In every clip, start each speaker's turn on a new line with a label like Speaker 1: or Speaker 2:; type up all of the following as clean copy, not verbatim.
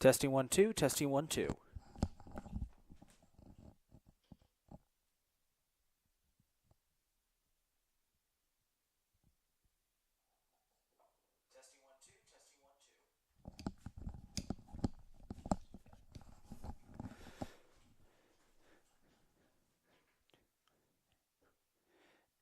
Speaker 1: Testing 1 2, testing 1 2.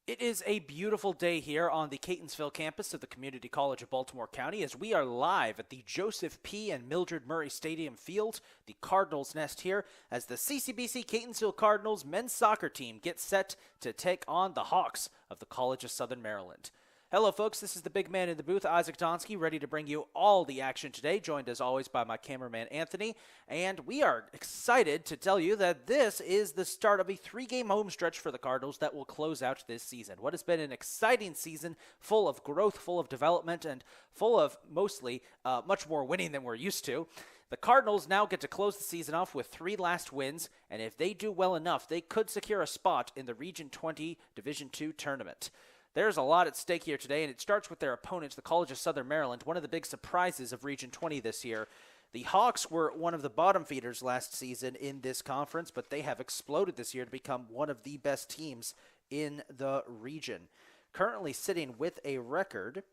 Speaker 1: It is a beautiful day here on the Catonsville campus of the Community College of Baltimore County as we are live at the Joseph P. and Mildred Murray Stadium Field, the Cardinals nest here, as the CCBC Catonsville Cardinals men's soccer team gets set to take on the Hawks of the College of Southern Maryland. Hello, folks. This is the big man in the booth, Isaac Donsky, ready to bring you all the action today, joined as always by my cameraman, Anthony. And we are excited to tell you that this is the start of a 3-game home stretch for the Cardinals that will close out this season. What has been an exciting season, full of growth, full of development, and full of mostly much more winning than we're used to. The Cardinals now get to close the season off with 3 last wins, and if they do well enough, they could secure a spot in the Region 20 Division II tournament. There's a lot at stake here today, and it starts with their opponents, the College of Southern Maryland, one of the big surprises of Region 20 this year. The Hawks were one of the bottom feeders last season in this conference, but they have exploded this year to become one of the best teams in the region. Currently sitting with a record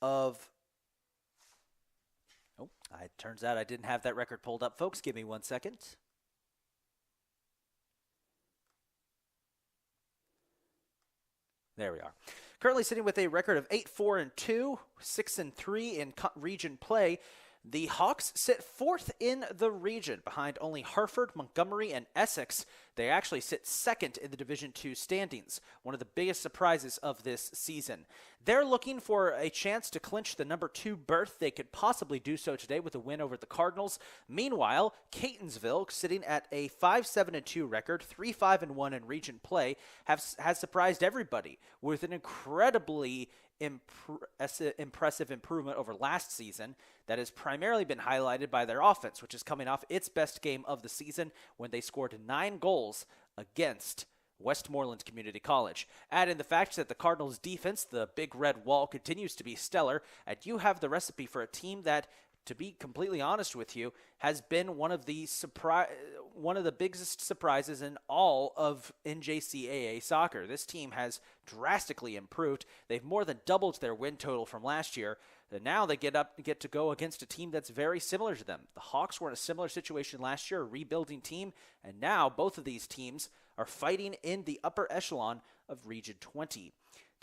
Speaker 1: of... Oh, it turns out I didn't have that record pulled up, folks. Give me 1 second. There we are. Currently sitting with a record of 8-4-2, 6-3 in region play. The Hawks sit 4th in the region behind only Hartford, Montgomery, and Essex. They actually sit 2nd in the Division II standings, one of the biggest surprises of this season. They're looking for a chance to clinch the number 2 berth. They could possibly do so today with a win over the Cardinals. Meanwhile, Catonsville, sitting at a 5-7-2 record, 3-5-1 in region play, has surprised everybody with an incredibly impressive improvement over last season that has primarily been highlighted by their offense, which is coming off its best game of the season when they scored 9 goals against Westmoreland Community College. Add in the fact that the Cardinals' defense, the Big Red Wall, continues to be stellar, and you have the recipe for a team that, to be completely honest with you, has been one of the biggest surprises in all of NJCAA soccer. This team has drastically improved. They've more than doubled their win total from last year. And now they get to go against a team that's very similar to them. The Hawks were in a similar situation last year, a rebuilding team, and now both of these teams are fighting in the upper echelon of Region 20.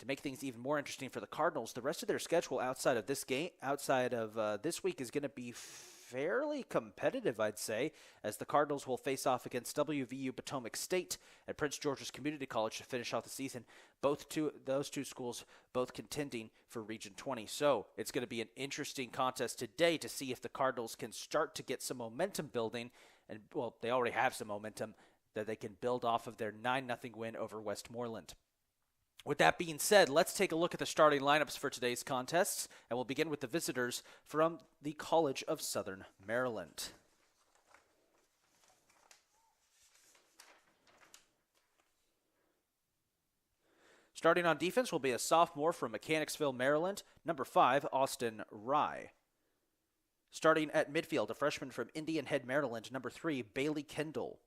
Speaker 1: To make things even more interesting for the Cardinals, the rest of their schedule outside of this week is going to be fairly competitive, I'd say, as the Cardinals will face off against WVU Potomac State and Prince George's Community College to finish off the season. Those two schools both contending for Region 20. So it's going to be an interesting contest today to see if the Cardinals can start to get some momentum building, and well, they already have some momentum that they can build off of their 9-0 win over Westmoreland. With that being said, let's take a look at the starting lineups for today's contests, and we'll begin with the visitors from the College of Southern Maryland. Starting on defense will be a sophomore from Mechanicsville, Maryland, number 5, Austin Rye. Starting at midfield, a freshman from Indian Head, Maryland, number 3, Bailey Kendall.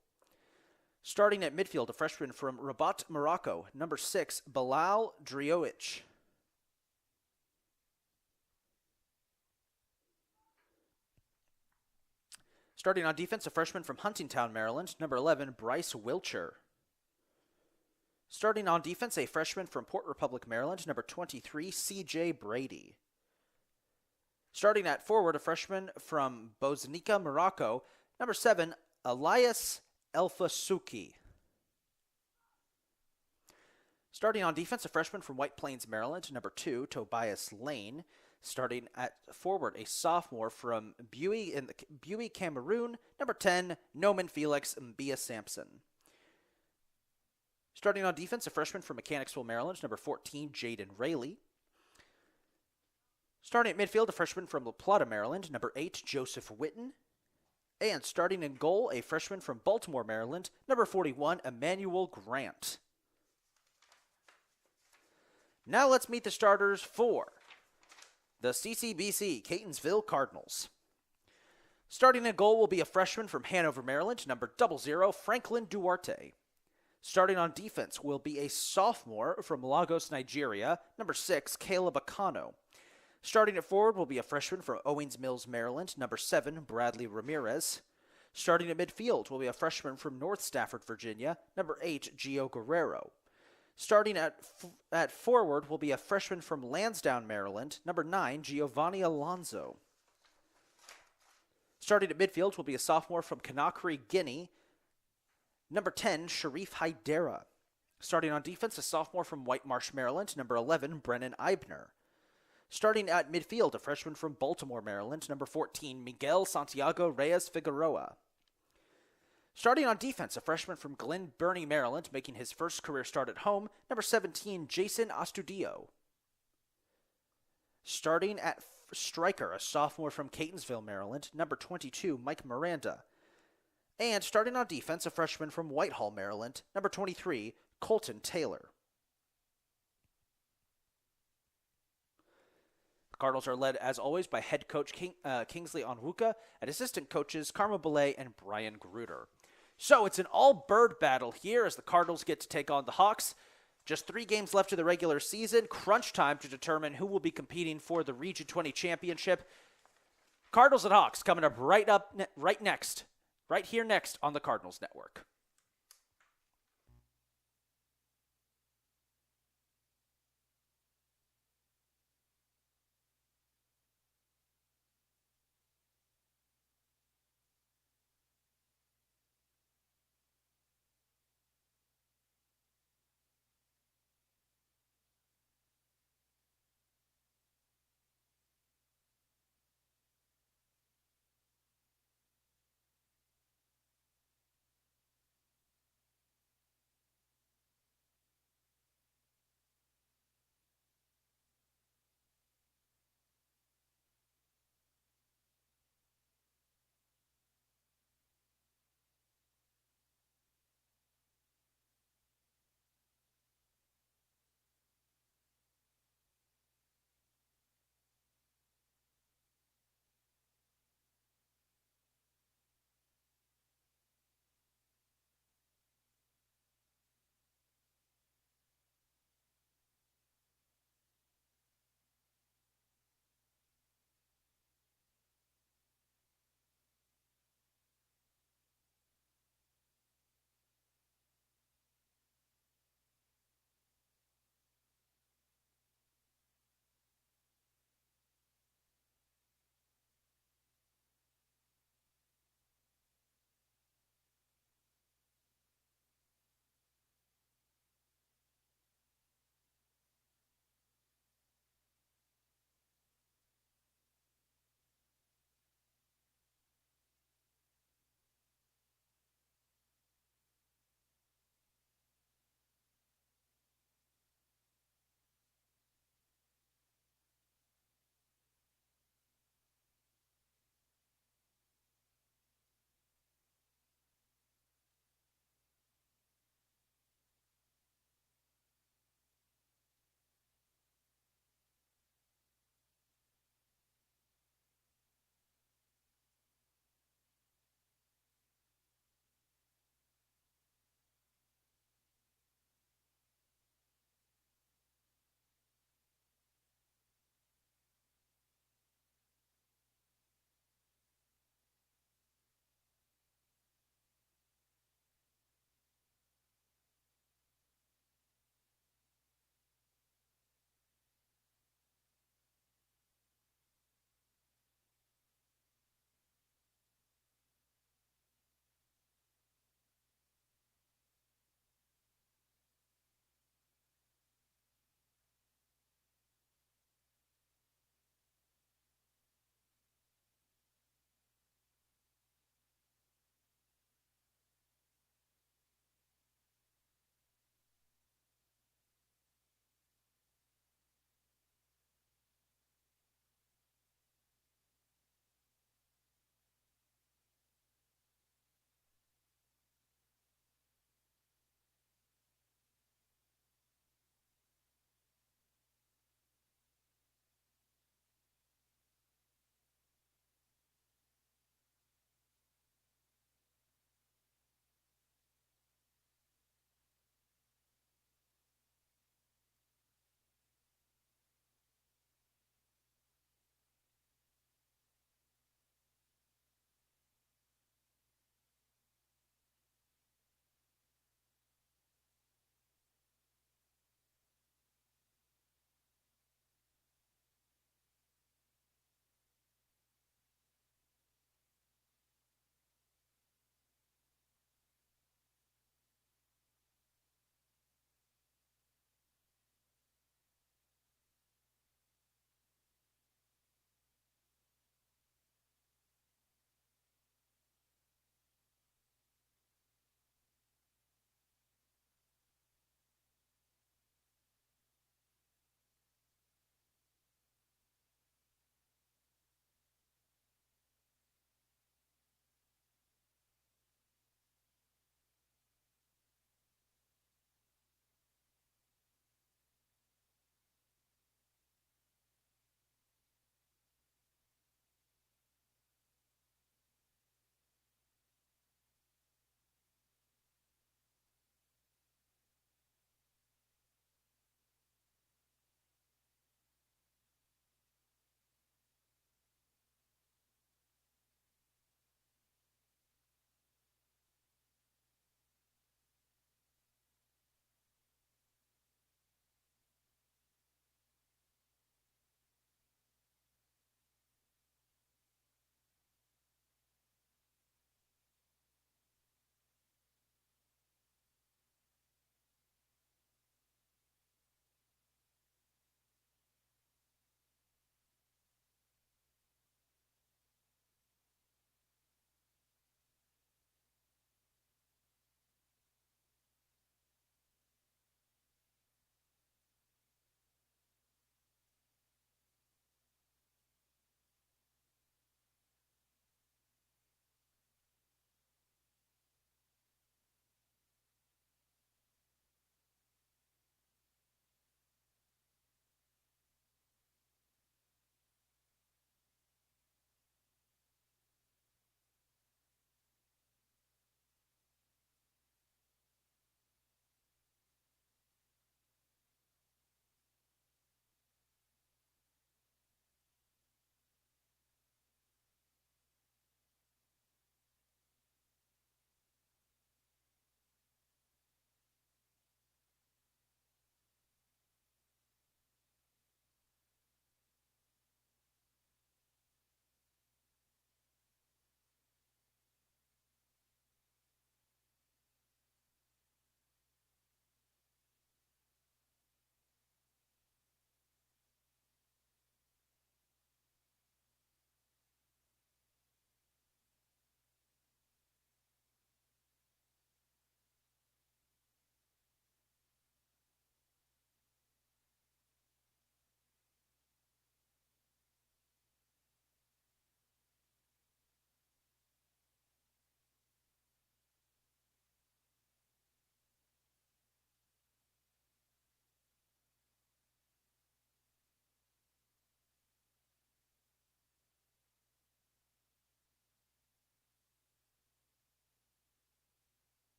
Speaker 1: Starting at midfield, a freshman from Rabat, Morocco, number 6, Bilal Drioich. Starting on defense, a freshman from Huntingtown, Maryland, number 11, Bryce Wilcher. Starting on defense, a freshman from Port Republic, Maryland, number 23, C.J. Brady. Starting at forward, a freshman from Bosnica, Morocco, number 7, Elias Elfasuki. Starting on defense, a freshman from White Plains, Maryland, number 2, Tobias Lane. Starting at forward, a sophomore from Buie, Cameroon, number 10, Noman Felix Mbia Sampson. Starting on defense, a freshman from Mechanicsville, Maryland, number 14, Jaden Rayleigh. Starting at midfield, a freshman from La Plata, Maryland, number 8, Joseph Witten. And starting in goal, a freshman from Baltimore, Maryland, number 41, Emmanuel Grant. Now let's meet the starters for The CCBC Catonsville Cardinals. Starting in goal will be a freshman from Hanover, Maryland, number 00, Franklin Duarte. Starting on defense will be a sophomore from Lagos, Nigeria, number 6, Caleb Akano. Starting at forward will be a freshman from Owings Mills, Maryland, number 7, Bradley Ramirez. Starting at midfield will be a freshman from North Stafford, Virginia, number 8, Gio Guerrero. Starting at forward will be a freshman from Lansdowne, Maryland, number 9, Giovanni Alonso. Starting at midfield will be a sophomore from Conakry, Guinea, number 10, Sharif Haidera. Starting on defense, a sophomore from White Marsh, Maryland, number 11, Brennan Eibner. Starting at midfield, a freshman from Baltimore, Maryland, number 14, Miguel Santiago Reyes Figueroa. Starting on defense, a freshman from Glen Burnie, Maryland, making his first career start at home, number 17, Jason Astudio. Starting at striker, a sophomore from Catonsville, Maryland, number 22, Mike Miranda. And starting on defense, a freshman from Whitehall, Maryland, number 23, Colton Taylor. The Cardinals are led, as always, by head coach Kingsley Onwuka and assistant coaches Karma Belay and Brian Gruder. So it's an all-bird battle here as the Cardinals get to take on the Hawks. Just 3 games left of the regular season. Crunch time to determine who will be competing for the Region 20 championship. Cardinals and Hawks coming up right here next on the Cardinals Network.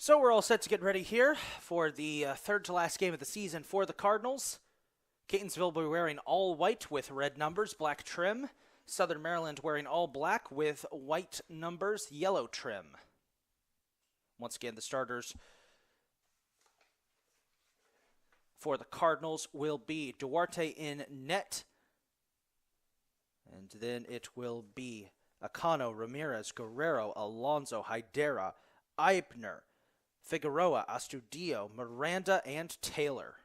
Speaker 1: So we're all set to get ready here for the third to last game of the season for the Cardinals. Catonsville will be wearing all white with red numbers, black trim. Southern Maryland wearing all black with white numbers, yellow trim. Once again, the starters for the Cardinals will be Duarte in net. And then it will be Acano, Ramirez, Guerrero, Alonso, Hydera, Eibner, Figueroa, Astudillo, Miranda, and Taylor.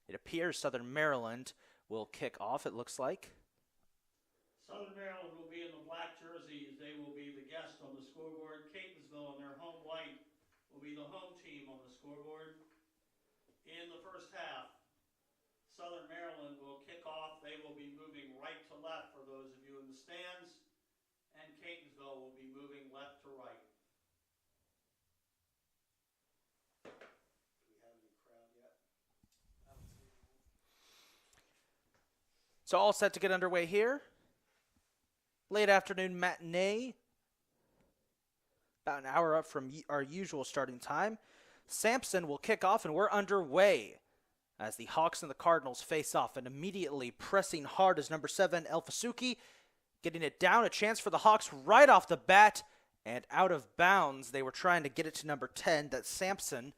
Speaker 1: It appears Southern Maryland will kick off, it looks like.
Speaker 2: Southern Maryland will be in the black jerseys. They will be the guest on the scoreboard. Catonsville in their home white will be the home team on the scoreboard. In the first half, Southern Maryland will kick off. They will be moving right to left for those of you in the stands. And Catonsville will be moving left to right. Do we have any crowd yet? I don't see anyone.
Speaker 1: So all set to get underway here. Late afternoon matinee. About an hour up from our usual starting time. Sampson will kick off and we're underway as the Hawks and the Cardinals face off, and immediately pressing hard is number 7, Elfasuki, getting it down. A chance for the Hawks right off the bat, and out of bounds. They were trying to get it to number 10, that's Sampson,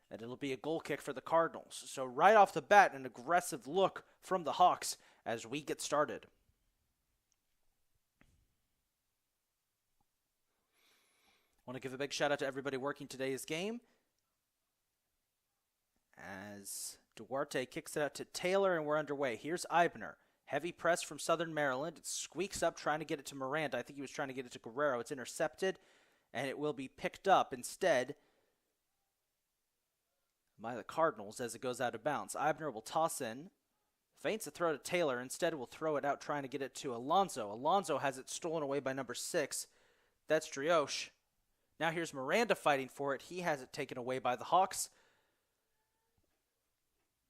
Speaker 1: and it'll be a goal kick for the Cardinals. So right off the bat, an aggressive look from the Hawks as we get started. I want to give a big shout out to everybody working today's game as Duarte kicks it out to Taylor, and we're underway. Here's Eibner. Heavy press from Southern Maryland. It squeaks up, trying to get it to Miranda. I think he was trying to get it to Guerrero. It's intercepted, and it will be picked up instead by the Cardinals as it goes out of bounds. Eibner will toss in. Feints a throw to Taylor. Instead, will throw it out, trying to get it to Alonso. Alonso has it stolen away by number 6. That's Drioche. Now here's Miranda fighting for it. He has it taken away by the Hawks.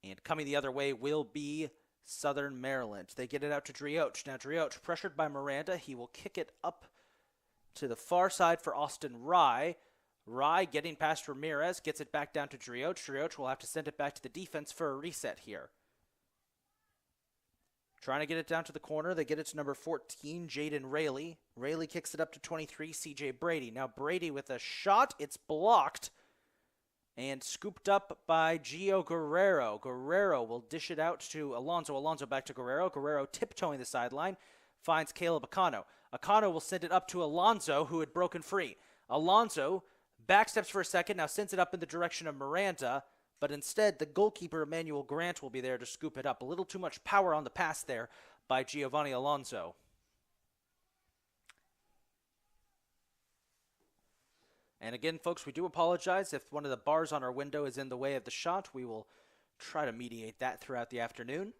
Speaker 1: And coming the other way will be Southern Maryland. They get it out to Drioche. Now Drioche, pressured by Miranda, he will kick it up to the far side for Austin Rye. Rye getting past Ramirez, gets it back down to Drioche. Drioche will have to send it back to the defense for a reset here. Trying to get it down to the corner. They get it to number 14, Jaden Rayleigh. Rayleigh kicks it up to 23, CJ Brady. Now Brady with a shot. It's blocked and scooped up by Gio Guerrero. Guerrero will dish it out to Alonso. Alonso back to Guerrero. Guerrero tiptoeing the sideline. Finds Caleb Acano. Acano will send it up to Alonso, who had broken free. Alonso backsteps for a second. Now sends it up in the direction of Miranda. But instead, the goalkeeper, Emmanuel Grant, will be there to scoop it up. A little too much power on the pass there by Giovanni Alonso. And again, folks, we do apologize if one of the bars on our window is in the way of the shot. We will try to mediate that throughout the afternoon.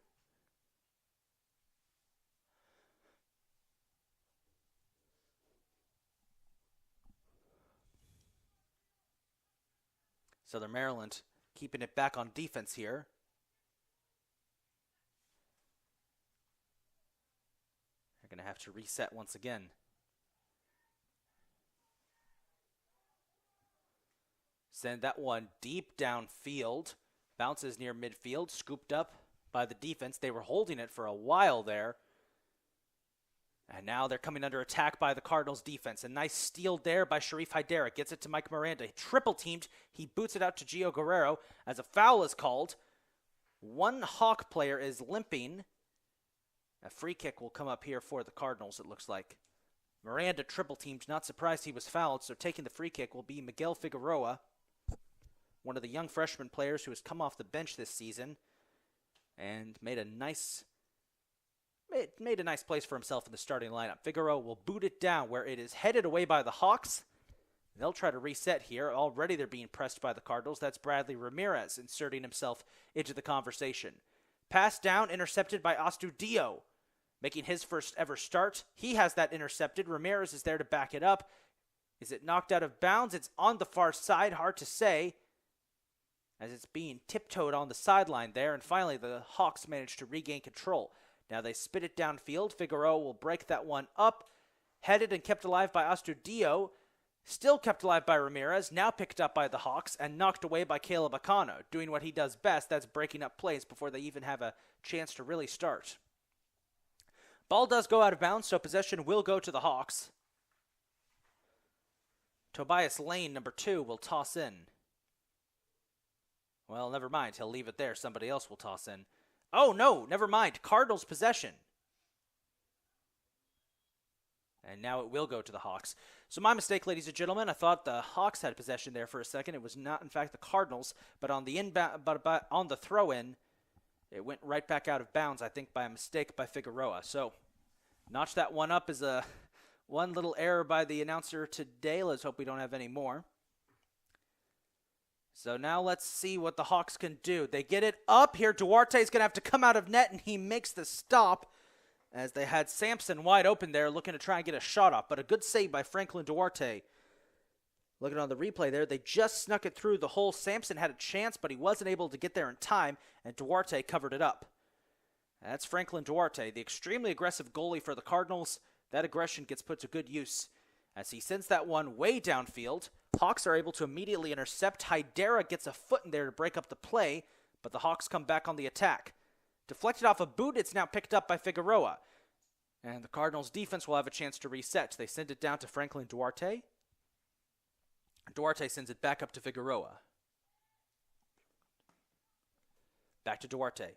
Speaker 1: Southern Maryland keeping it back on defense here. They're going to have to reset once again. Send that one deep downfield. Bounces near midfield. Scooped up by the defense. They were holding it for a while there. And now they're coming under attack by the Cardinals defense. A nice steal there by Sharif Hydera. Gets it to Mike Miranda. Triple teamed. He boots it out to Gio Guerrero as a foul is called. One Hawk player is limping. A free kick will come up here for the Cardinals, it looks like. Miranda triple teamed. Not surprised he was fouled. So taking the free kick will be Miguel Figueroa, one of the young freshman players who has come off the bench this season and made a nice place for himself in the starting lineup. Figueroa will boot it down where it is headed away by the Hawks. They'll try to reset here. Already they're being pressed by the Cardinals. That's Bradley Ramirez inserting himself into the conversation. Pass down, intercepted by Astudillo, making his first ever start. He has that intercepted. Ramirez is there to back it up. Is it knocked out of bounds? It's on the far side. Hard to say. as it's being tiptoed on the sideline there, and finally the Hawks manage to regain control. Now they spit it downfield. Figueroa will break that one up. Headed and kept alive by Astudillo. Still kept alive by Ramirez. Now picked up by the Hawks and knocked away by Caleb Acano. Doing what he does best, that's breaking up plays before they even have a chance to really start. Ball does go out of bounds, so possession will go to the Hawks. Tobias Lane, number 2, will toss in. Well, never mind. He'll leave it there. Somebody else will toss in. Oh, no, never mind. Cardinals possession. And now it will go to the Hawks. So my mistake, ladies and gentlemen. I thought the Hawks had possession there for a second. It was not, in fact, the Cardinals. But on the on the throw-in, it went right back out of bounds, I think, by a mistake by Figueroa. So notch that one up as a one little error by the announcer today. Let's hope we don't have any more. So now let's see what the Hawks can do. They get it up here. Duarte's going to have to come out of net, and he makes the stop as they had Sampson wide open there looking to try and get a shot off. But a good save by Franklin Duarte. Looking on the replay there, they just snuck it through the hole. Sampson had a chance, but he wasn't able to get there in time, and Duarte covered it up. That's Franklin Duarte, the extremely aggressive goalie for the Cardinals. That aggression gets put to good use as he sends that one way downfield. Hawks are able to immediately intercept. Hydera gets a foot in there to break up the play, but the Hawks come back on the attack. Deflected off a boot, it's now picked up by Figueroa. And the Cardinals defense will have a chance to reset. They send it down to Franklin Duarte. Duarte sends it back up to Figueroa. Back to Duarte.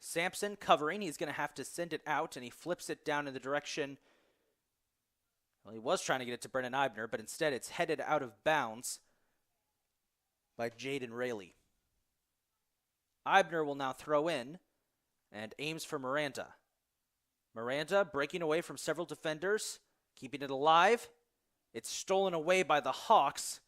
Speaker 1: Sampson covering. He's going to have to send it out, and he flips it down in the direction. Well, he was trying to get it to Brennan Eibner, but instead it's headed out of bounds by Jaden Rayleigh. Eibner will now throw in and aims for Miranda. Miranda breaking away from several defenders, keeping it alive. It's stolen away by the Hawks,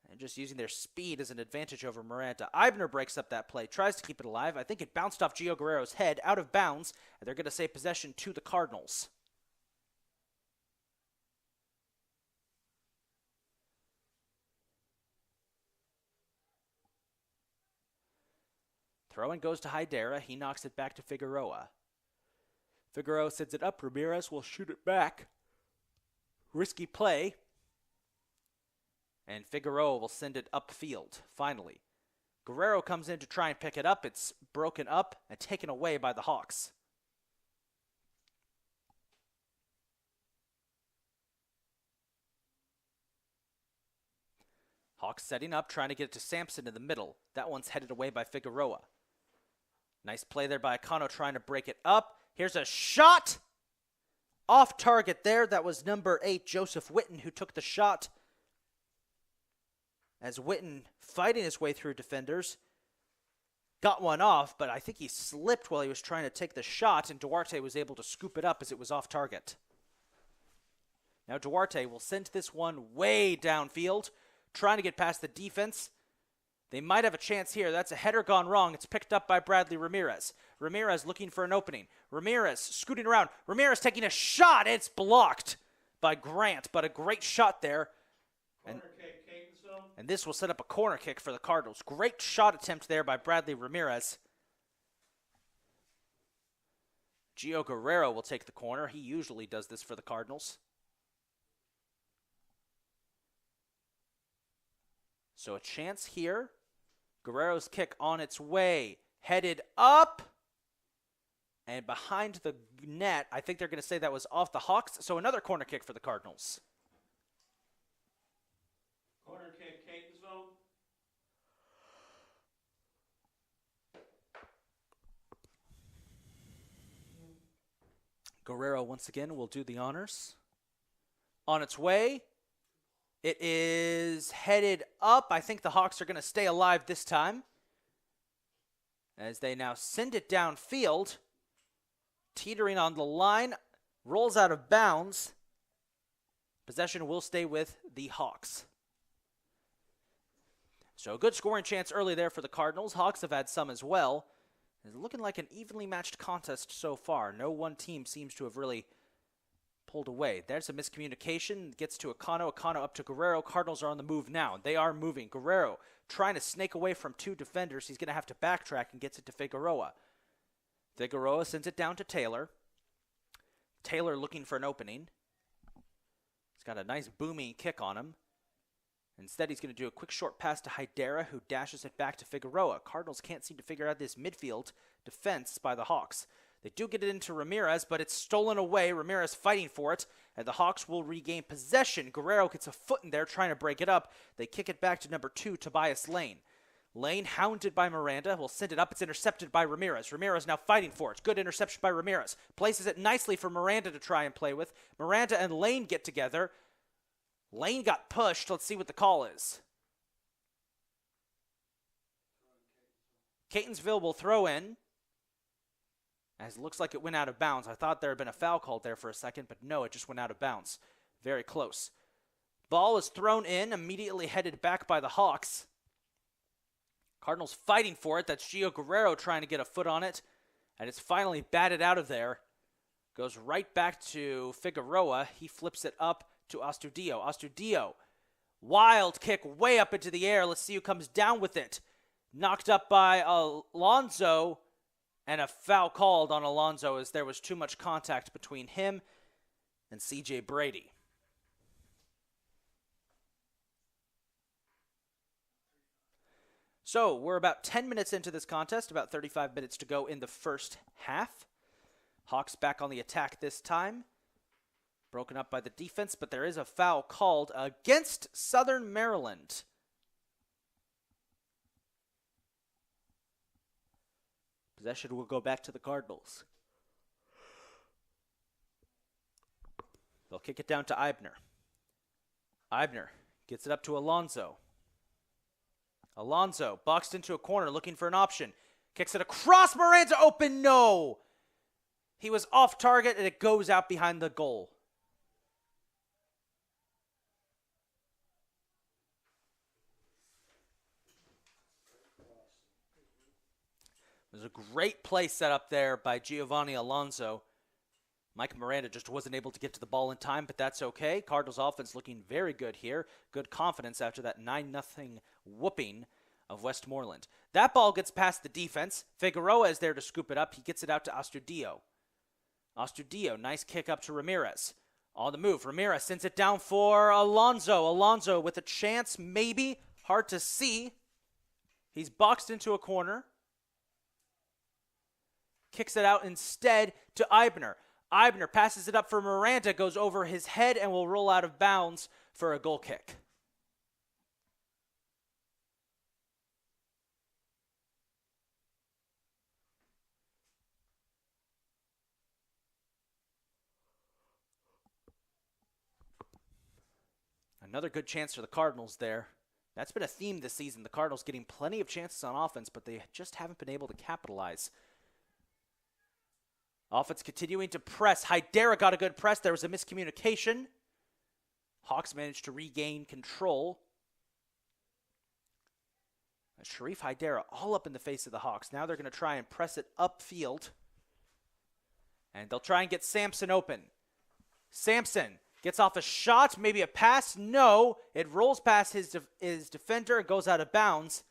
Speaker 1: and just using their speed as an advantage over Miranda. Eibner breaks up that play, tries to keep it alive. I think it bounced off Gio Guerrero's head, out of bounds, and they're going to say possession to the Cardinals. Throw-in goes to Hydera. He knocks it back to Figueroa. Figueroa sends it up. Ramirez will shoot it back. Risky play. And Figueroa will send it upfield, finally. Guerrero comes in to try and pick it up. It's broken up and taken away by the Hawks. Hawks setting up, trying to get it to Sampson in the middle. That one's headed away by Figueroa. Nice play there by Acano trying to break it up. Here's a shot! Off target there. That was number 8, Joseph Witten, who took the shot. As Witten, fighting his way through defenders, got one off, but I think he slipped while he was trying to take the shot, and Duarte was able to scoop it up as it was off target. Now Duarte will send this one way downfield, trying to get past the defense. They might have a chance here. That's a header gone wrong. It's picked up by Bradley Ramirez. Ramirez looking for an opening. Ramirez scooting around. Ramirez taking a shot. It's blocked by Grant, but a great shot there.
Speaker 2: Corner kick, Catonsville.
Speaker 1: And this will set up a corner kick for the Cardinals. Great shot attempt there by Bradley Ramirez. Gio Guerrero will take the corner. He usually does this for the Cardinals. So a chance here. Guerrero's kick on its way. Headed up. And behind the net. I think they're going to say that was off the Hawks. So another corner kick for the Cardinals.
Speaker 2: Corner kick, Catonsville.
Speaker 1: Guerrero once again will do the honors. On its way. It is headed up. I think the Hawks are going to stay alive this time, as they now send it downfield. Teetering on the line. Rolls out of bounds. Possession will stay with the Hawks. So a good scoring chance early there for the Cardinals. Hawks have had some as well. It's looking like an evenly matched contest so far. No one team seems to have really pulled away. There's a miscommunication. Gets to Acano. Acano up to Guerrero. Cardinals are on the move now. They are moving. Guerrero trying to snake away from 2 defenders. He's going to have to backtrack and gets it to Figueroa. Figueroa sends it down to Taylor. Taylor looking for an opening. He's got a nice booming kick on him. Instead, he's going to do a quick short pass to Hydera, who dashes it back to Figueroa. Cardinals can't seem to figure out this midfield defense by the Hawks. They do get it into Ramirez, but it's stolen away. Ramirez fighting for it, and the Hawks will regain possession. Guerrero gets a foot in there trying to break it up. They kick it back to number 2, Tobias Lane. Lane, hounded by Miranda, will send it up. It's intercepted by Ramirez. Ramirez now fighting for it. Good interception by Ramirez. Places it nicely for Miranda to try and play with. Miranda and Lane get together. Lane got pushed. Let's see what the call is. Catonsville will throw in, as it looks like it went out of bounds. I thought there had been a foul called there for a second, but no, it just went out of bounds. Very close. Ball is thrown in, immediately headed back by the Hawks. Cardinals fighting for it. That's Gio Guerrero trying to get a foot on it, and it's finally batted out of there. Goes right back to Figueroa. He flips it up to Astudillo. Astudillo, wild kick way up into the air. Let's see who comes down with it. Knocked up by Alonso, and a foul called on Alonso as there was too much contact between him and C.J. Brady. So we're about 10 minutes into this contest, about 35 minutes to go in the first half. Hawks back on the attack this time. Broken up by the defense, but there is a foul called against Southern Maryland. Possession will go back to the Cardinals. They'll kick it down to Eibner. Eibner gets it up to Alonso. Alonso boxed into a corner looking for an option. Kicks it across. Miranda open. No! He was off target and it goes out behind the goal. There's a great play set up there by Giovanni Alonso. Mike Miranda just wasn't able to get to the ball in time, but that's okay. Cardinals offense looking very good here. Good confidence after that 9-0 whooping of Westmoreland. That ball gets past the defense. Figueroa is there to scoop it up. He gets it out to Astudillo. Astudillo, nice kick up to Ramirez. On the move, Ramirez sends it down for Alonso. Alonso with a chance, maybe. Hard to see. He's boxed into a corner. Kicks it out instead to Eibner. Eibner passes it up for Miranda, goes over his head, and will roll out of bounds for a goal kick. Another good chance for the Cardinals there. That's been a theme this season. The Cardinals getting plenty of chances on offense, but they just haven't been able to capitalize. Offense continuing to press. Hydera got a good press. There was a miscommunication. Hawks managed to regain control. Sharif Hydera all up in the face of the Hawks. Now they're going to try and press it upfield. And they'll try and get Sampson open. Sampson gets off a shot, maybe a pass. No, it rolls past his defender and goes out of bounds.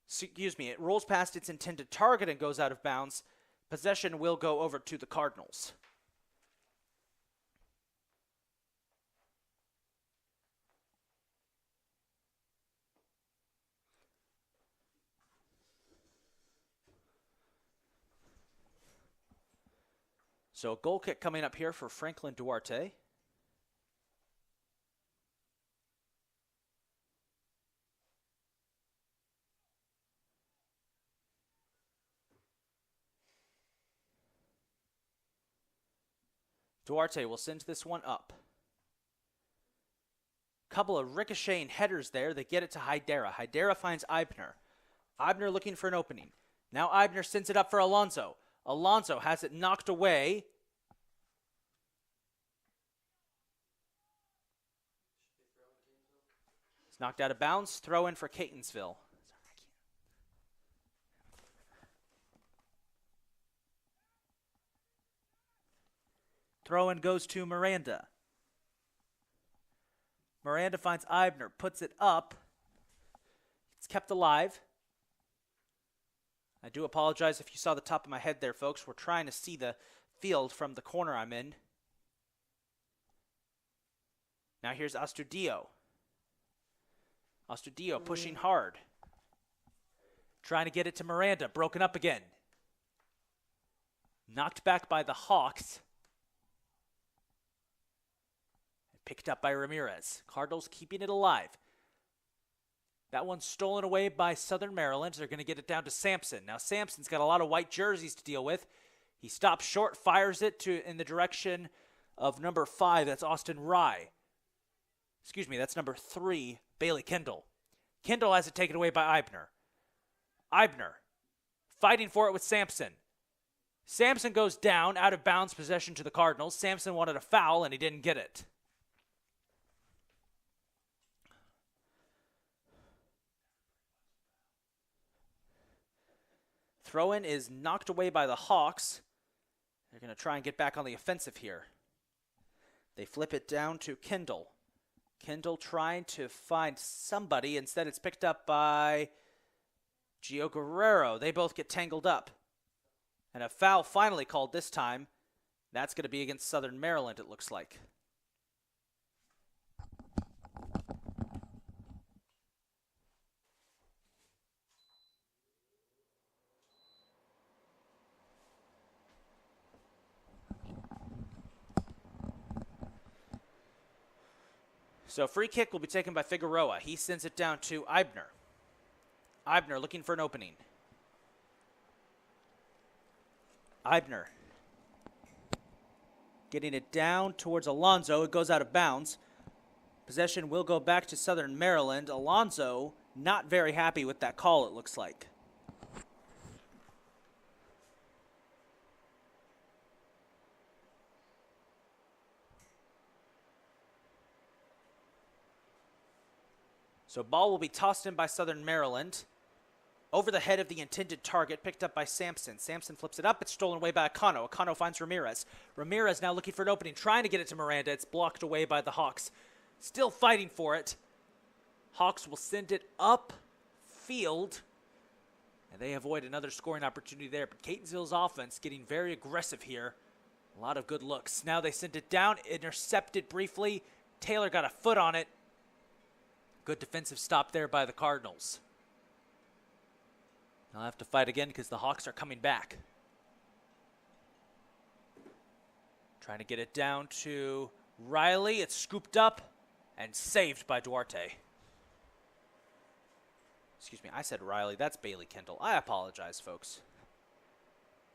Speaker 1: Excuse me, it rolls past its intended target and goes out of bounds. Possession will go over to the Cardinals. So a goal kick coming up here for Franklin Duarte. Duarte will send this one up. Couple of ricocheting headers there. They get it to Hydera. Hydera finds Eibner. Eibner looking for an opening. Now Eibner sends it up for Alonso. Alonso has it knocked away. It's knocked out of bounds. Throw in for Catonsville. Throw in goes to Miranda. Miranda finds Eibner, puts it up. kept alive. I do apologize if you saw the top of my head there, folks. We're trying to see the field from the corner I'm in. Now here's Astudillo. Astudillo pushing hard. Trying to get it to Miranda. Broken up again. Knocked back by the Hawks. Picked up by Ramirez. Cardinals keeping it alive. That one's stolen away by Southern Maryland. They're going to get it down to Sampson. Now Sampson's got a lot of white jerseys to deal with. He stops short, fires it in the direction of number 5. That's Austin Rye. Excuse me, that's number 3, Bailey Kendall. Kendall has it taken away by Eibner. Eibner fighting for it with Sampson. Sampson goes down, out of bounds, possession to the Cardinals. Sampson wanted a foul, and he didn't get it. Throw-in is knocked away by the Hawks. They're going to try and get back on the offensive here. They flip it down to Kendall. Kendall trying to find somebody. Instead, it's picked up by Gio Guerrero. They both get tangled up. And a foul finally called this time. That's going to be against Southern Maryland, it looks like. So free kick will be taken by Figueroa. He sends it down to Eibner. Eibner looking for an opening. Eibner getting it down towards Alonso. It goes out of bounds. Possession will go back to Southern Maryland. Alonso not very happy with that call, it looks like. So ball will be tossed in by Southern Maryland. Over the head of the intended target, picked up by Sampson. Sampson flips it up. It's stolen away by Acano. Acano finds Ramirez. Ramirez now looking for an opening, trying to get it to Miranda. It's blocked away by the Hawks. Still fighting for it. Hawks will send it up field. And they avoid another scoring opportunity there. But Catonsville's offense getting very aggressive here. A lot of good looks. Now they send it down, intercepted briefly. Taylor got a foot on it. Good defensive stop there by the Cardinals. They'll have to fight again because the Hawks are coming back. Trying to get it down to Riley. It's scooped up and saved by Duarte. Excuse me, I said Riley. That's Bailey Kendall. I apologize, folks.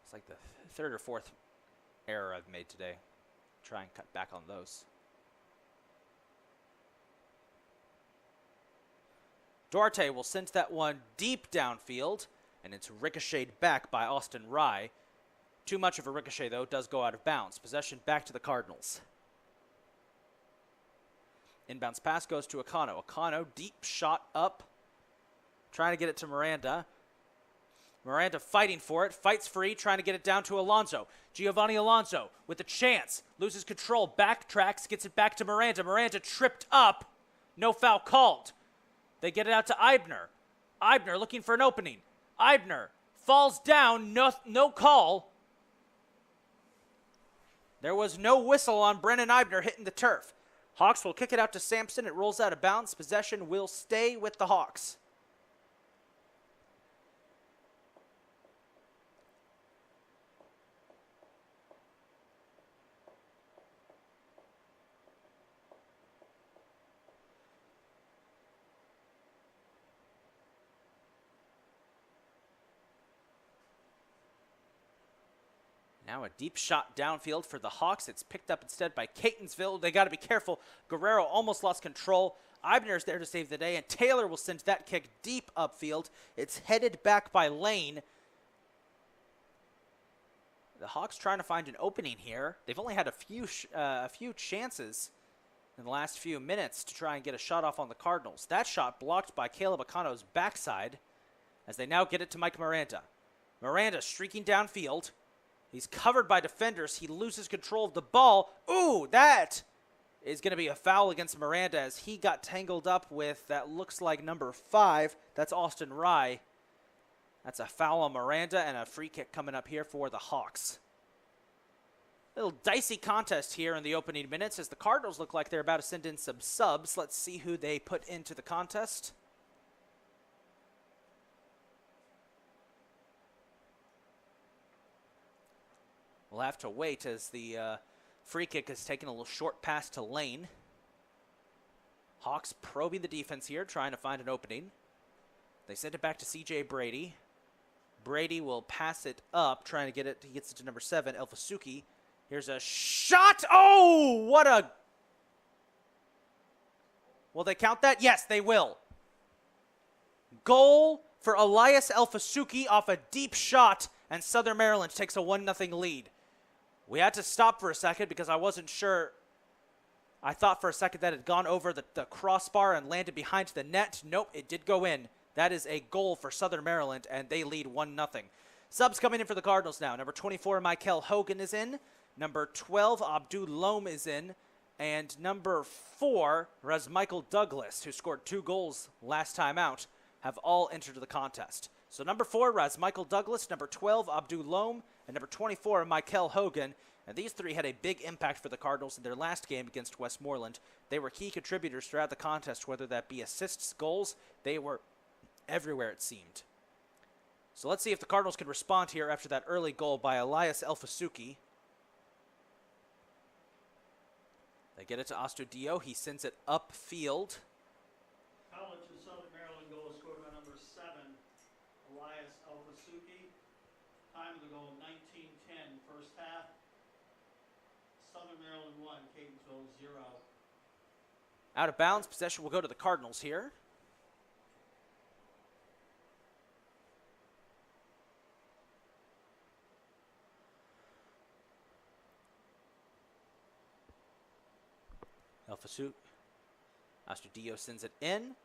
Speaker 1: It's like the third or fourth error I've made today. Try and cut back on those. Duarte will send that one deep downfield, and it's ricocheted back by Austin Rye. Too much of a ricochet, though. It does go out of bounds. Possession back to the Cardinals. Inbounds pass goes to Acano. Acano, deep shot up. Trying to get it to Miranda. Miranda fighting for it. Fights free, trying to get it down to Alonso. Giovanni Alonso with a chance. Loses control, backtracks, gets it back to Miranda. Miranda tripped up. No foul called. They get it out to Eibner. Eibner looking for an opening. Eibner falls down, no call. There was no whistle on Brennan Eibner hitting the turf. Hawks will kick it out to Sampson. It rolls out of bounds. Possession will stay with the Hawks. Now a deep shot downfield for the Hawks. It's picked up instead by Catonsville. They got to be careful. Guerrero almost lost control. Eibner's there to save the day, and Taylor will send that kick deep upfield. It's headed back by Lane. The Hawks trying to find an opening here. They've only had a few chances in the last few minutes to try and get a shot off on the Cardinals. That shot blocked by Caleb Acano's backside as they now get it to Mike Miranda. Miranda streaking downfield. He's covered by defenders. He loses control of the ball. Ooh, that is going to be a foul against Miranda as he got tangled up with that looks like number 5. That's Austin Rye. That's a foul on Miranda and a free kick coming up here for the Hawks. Little dicey contest here in the opening minutes as the Cardinals look like they're about to send in some subs. Let's see who they put into the contest. We'll have to wait as the free kick is taking a little short pass to Lane. Hawks probing the defense here, trying to find an opening. They send it back to CJ Brady. Brady will pass it up, trying to get it. He gets it to number 7, Elfasuki. Here's a shot. Oh, what a... Will they count that? Yes, they will. Goal for Elias Elfasuki off a deep shot, and Southern Maryland takes a 1-0 lead. We had to stop for a second because I wasn't sure. I thought for a second that it had gone over the crossbar and landed behind the net. Nope, it did go in. That is a goal for Southern Maryland, and they lead 1-0. Subs coming in for the Cardinals now. Number 24, Michael Hogan is in. Number 12, Abdul Lom is in. And number 4, Michael Douglas, who scored 2 goals last time out, have all entered the contest. So number 4, Michael Douglas, number 12, Abdul Lom, and number 24, Michael Hogan. And these 3 had a big impact for the Cardinals in their last game against Westmoreland. They were key contributors throughout the contest, whether that be assists, goals. They were everywhere, it seemed. So let's see if the Cardinals can respond here after that early goal by Elias Elfasuki. They get it to Astudio. He sends it upfield.
Speaker 2: Foul to Southern Maryland goal scored by number 7, Elias Elfasuki. Time of the goal, 19:10, first half. Southern Maryland 1, Catonsville 0.
Speaker 1: Out of bounds. Possession will go to the Cardinals here. Astudio sends it in.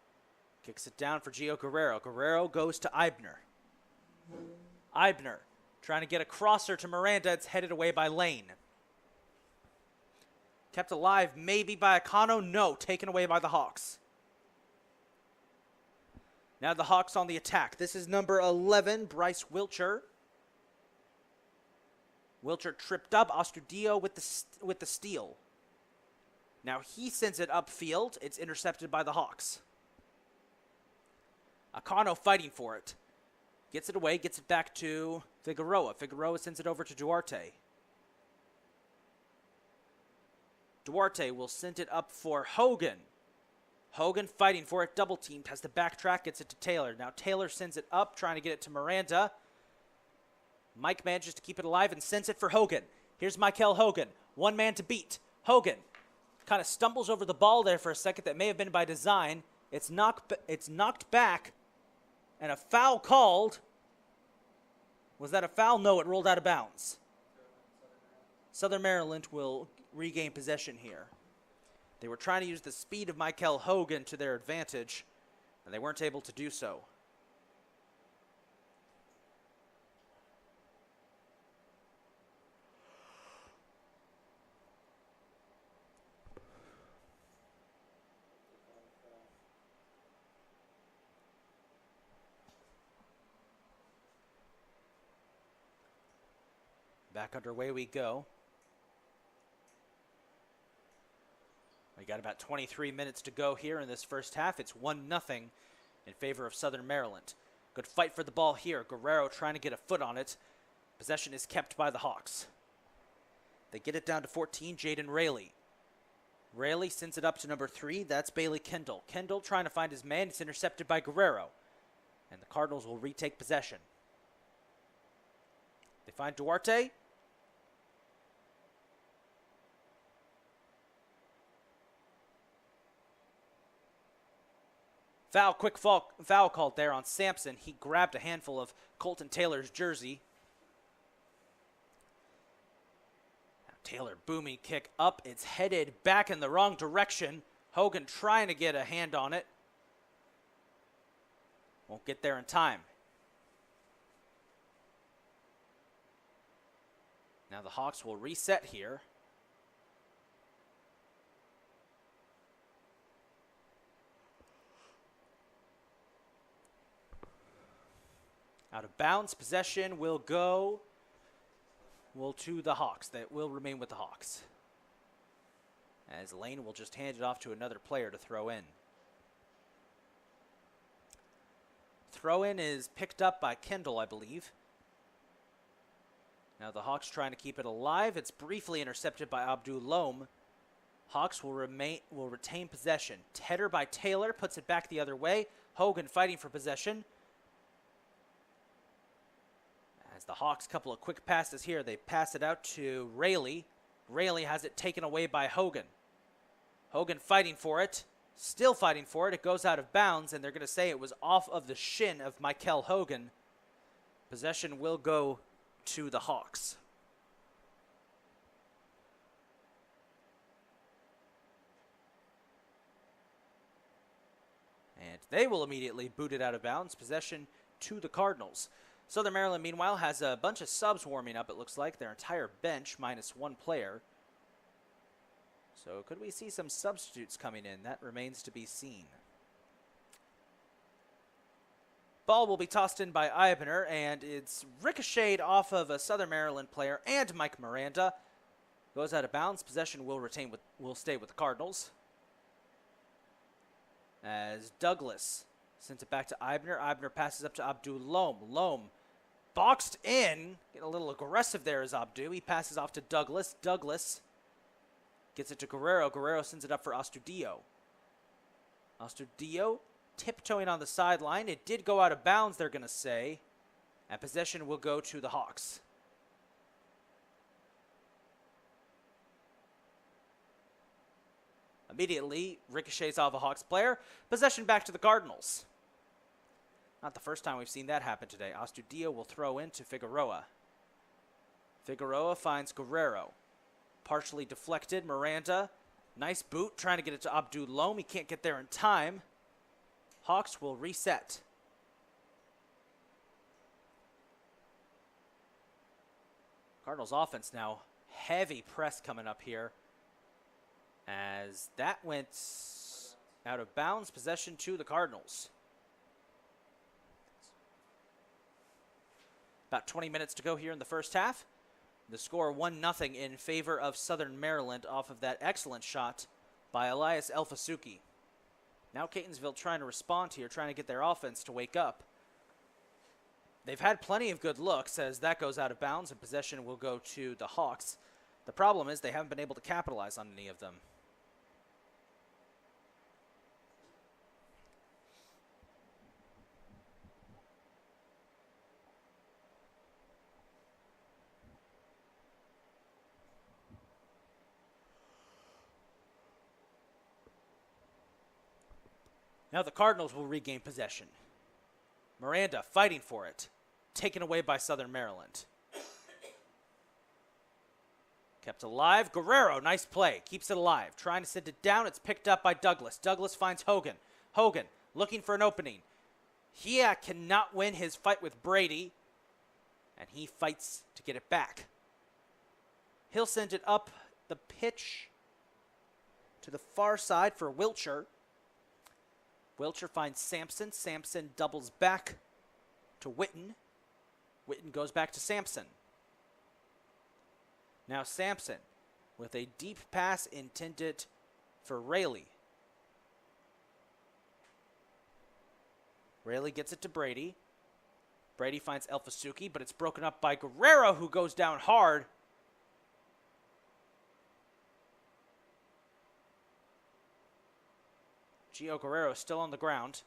Speaker 1: Kicks it down for Gio Guerrero. Guerrero goes to Eibner. Eibner trying to get a crosser to Miranda. It's headed away by Lane. Kept alive maybe by Akano. No, taken away by the Hawks. Now the Hawks on the attack. This is number 11, Bryce Wilcher. Wilcher tripped up. Astudio with the steal. Now he sends it upfield. It's intercepted by the Hawks. Akano fighting for it. Gets it away, gets it back to Figueroa. Figueroa sends it over to Duarte. Duarte will send it up for Hogan. Hogan fighting for it, double teamed, has the backtrack, gets it to Taylor. Now Taylor sends it up, trying to get it to Miranda. Mike manages to keep it alive and sends it for Hogan. Here's Michael Hogan, one man to beat. Hogan kind of stumbles over the ball there for a second. That may have been by design. It's knocked back, and a foul called. Was that a foul? No, it rolled out of bounds. Southern Maryland will regain possession here. They were trying to use the speed of Michael Hogan to their advantage, and they weren't able to do so. Back underway we go. We got about 23 minutes to go here in this first half. It's 1-0 in favor of Southern Maryland. Good fight for the ball here. Guerrero trying to get a foot on it. Possession is kept by the Hawks. They get it down to 14, Jaden Rayleigh. Rayleigh sends it up to number 3. That's Bailey Kendall. Kendall trying to find his man. It's intercepted by Guerrero. And the Cardinals will retake possession. They find Duarte. Quick foul called there on Sampson. He grabbed a handful of Colton Taylor's jersey. Now Taylor booming kick up. It's headed back in the wrong direction. Hogan trying to get a hand on it. Won't get there in time. Now the Hawks will reset here. Out of bounds. Possession will go to the Hawks. That will remain with the Hawks. As Lane will just hand it off to another player to throw in. Throw in is picked up by Kendall, I believe. Now the Hawks trying to keep it alive. It's briefly intercepted by Abdul Lom. Hawks will retain possession. Header by Taylor puts it back the other way. Hogan fighting for possession. As the Hawks, couple of quick passes here. They pass it out to Rayleigh. Rayleigh has it taken away by Hogan. Hogan fighting for it. Still fighting for it. It goes out of bounds, and they're going to say it was off of the shin of Michael Hogan. Possession will go to the Hawks. And they will immediately boot it out of bounds. Possession to the Cardinals. Southern Maryland, meanwhile, has a bunch of subs warming up, it looks like. Their entire bench minus one player. So could we see some substitutes coming in? That remains to be seen. Ball will be tossed in by Eibner, and it's ricocheted off of a Southern Maryland player and Mike Miranda. Goes out of bounds. Possession will stay with the Cardinals. As Douglas sends it back to Eibner. Eibner passes up to Abdul Lom. Lom boxed in. Getting a little aggressive there is Abdu. He passes off to Douglas. Douglas gets it to Guerrero. Guerrero sends it up for Astudillo. Astudillo tiptoeing on the sideline. It did go out of bounds, they're going to say. And possession will go to the Hawks. Immediately ricochets off a Hawks player. Possession back to the Cardinals. Not the first time we've seen that happen today. Astudillo will throw in to Figueroa. Figueroa finds Guerrero. Partially deflected. Miranda. Nice boot. Trying to get it to Abdul Lom. He can't get there in time. Hawks will reset. Cardinals offense now. Heavy press coming up here. As that went out of bounds. Possession to the Cardinals. About 20 minutes to go here in the first half. The score 1-0 in favor of Southern Maryland off of that excellent shot by Elias Elfasuki. Now Catonsville trying to respond here, trying to get their offense to wake up. They've had plenty of good looks as that goes out of bounds and possession will go to the Hawks. The problem is they haven't been able to capitalize on any of them. Now the Cardinals will regain possession. Miranda fighting for it. Taken away by Southern Maryland. Kept alive. Guerrero, nice play. Keeps it alive. Trying to send it down. It's picked up by Douglas. Douglas finds Hogan. Hogan looking for an opening. He cannot win his fight with Brady. And he fights to get it back. He'll send it up the pitch to the far side for Wiltshire. Wiltshire finds Sampson. Sampson doubles back to Witten. Witten goes back to Sampson. Now Sampson with a deep pass intended for Rayleigh. Rayleigh gets it to Brady. Brady finds Elfasuki, but it's broken up by Guerrero, who goes down hard. Gio Guerrero still on the ground.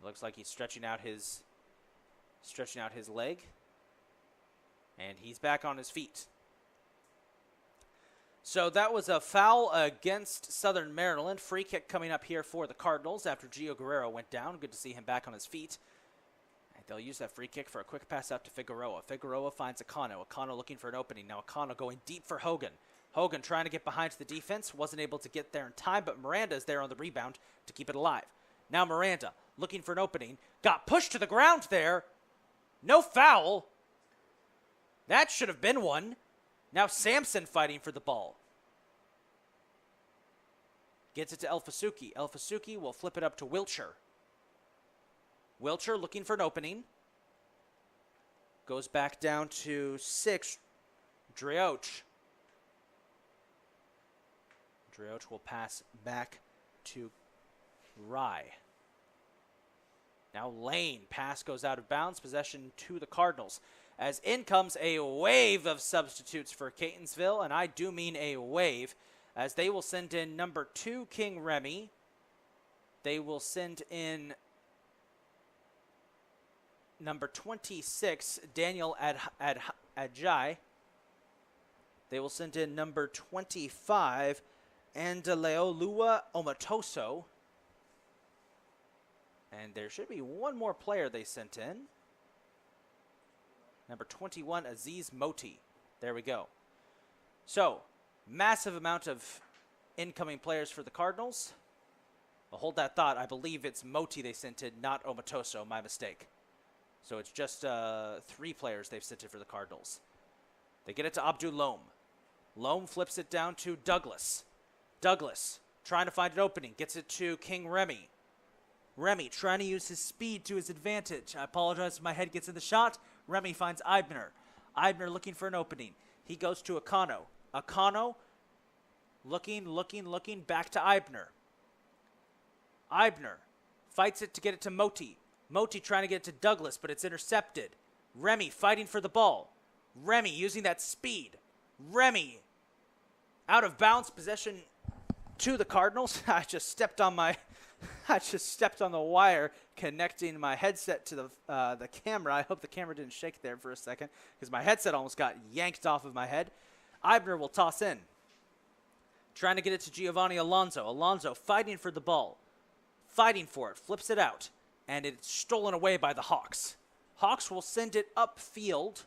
Speaker 1: Looks like he's stretching out his leg. And he's back on his feet. So that was a foul against Southern Maryland. Free kick coming up here for the Cardinals after Gio Guerrero went down. Good to see him back on his feet. They'll use that free kick for a quick pass out to Figueroa. Figueroa finds Akano. Akano looking for an opening. Now Akano going deep for Hogan. Hogan trying to get behind the defense. Wasn't able to get there in time, but Miranda is there on the rebound to keep it alive. Now Miranda looking for an opening. Got pushed to the ground there. No foul. That should have been one. Now Sampson fighting for the ball. Gets it to El Fasuki. El Fasuki will flip it up to Wilcher. Wilcher looking for an opening. Goes back down to 6. Drioch. Drioch will pass back to Rye. Now Lane. Pass goes out of bounds. Possession to the Cardinals. As in comes a wave of substitutes for Catonsville, and I do mean a wave, as they will send in number 2, King Remy. They will send in number 26, Daniel Adjai. They will send in number 25, Andaleolua Omatoso. And there should be one more player they sent in. Number 21, Aziz Moti. There we go. So, massive amount of incoming players for the Cardinals. Well, hold that thought. I believe it's Moti they sent in, not Omatoso. My mistake. So it's just 3 players they've sent in for the Cardinals. They get it to Abdul Lom. Lom flips it down to Douglas. Douglas trying to find an opening. Gets it to King Remy. Remy trying to use his speed to his advantage. I apologize if my head gets in the shot. Remy finds Eibner. Eibner looking for an opening. He goes to Akano. Akano looking, back to Eibner. Eibner fights it to get it to Moti. Moti trying to get it to Douglas, but it's intercepted. Remy fighting for the ball. Remy using that speed. Remy out of bounds, possession to the Cardinals. I just stepped on the wire connecting my headset to the camera. I hope the camera didn't shake there for a second because my headset almost got yanked off of my head. Eibner will toss in. Trying to get it to Giovanni Alonso. Alonso fighting for the ball. Fighting for it. Flips it out. And it's stolen away by the Hawks. Hawks will send it upfield.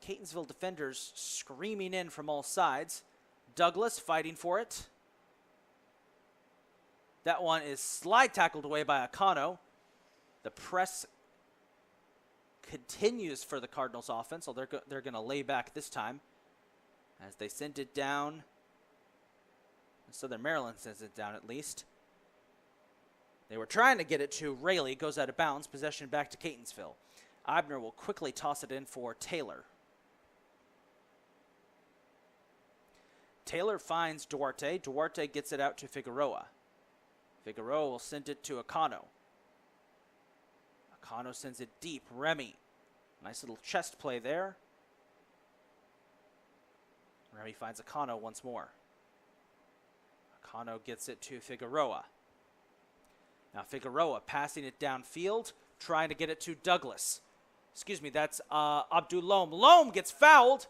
Speaker 1: Catonsville defenders screaming in from all sides. Douglas fighting for it. That one is slide tackled away by Akano. The press continues for the Cardinals offense, so they're going to lay back this time as they send it down. Southern Maryland sends it down at least. They were trying to get it to Rayleigh. Goes out of bounds. Possession back to Catonsville. Eibner will quickly toss it in for Taylor. Taylor finds Duarte. Duarte gets it out to Figueroa. Figueroa will send it to Akano. Akano sends it deep. Remy. Nice little chest play there. Remy finds Akano once more. Akano gets it to Figueroa. Now Figueroa passing it downfield, trying to get it to Douglas. Excuse me, that's Abdul Lom. Lom gets fouled.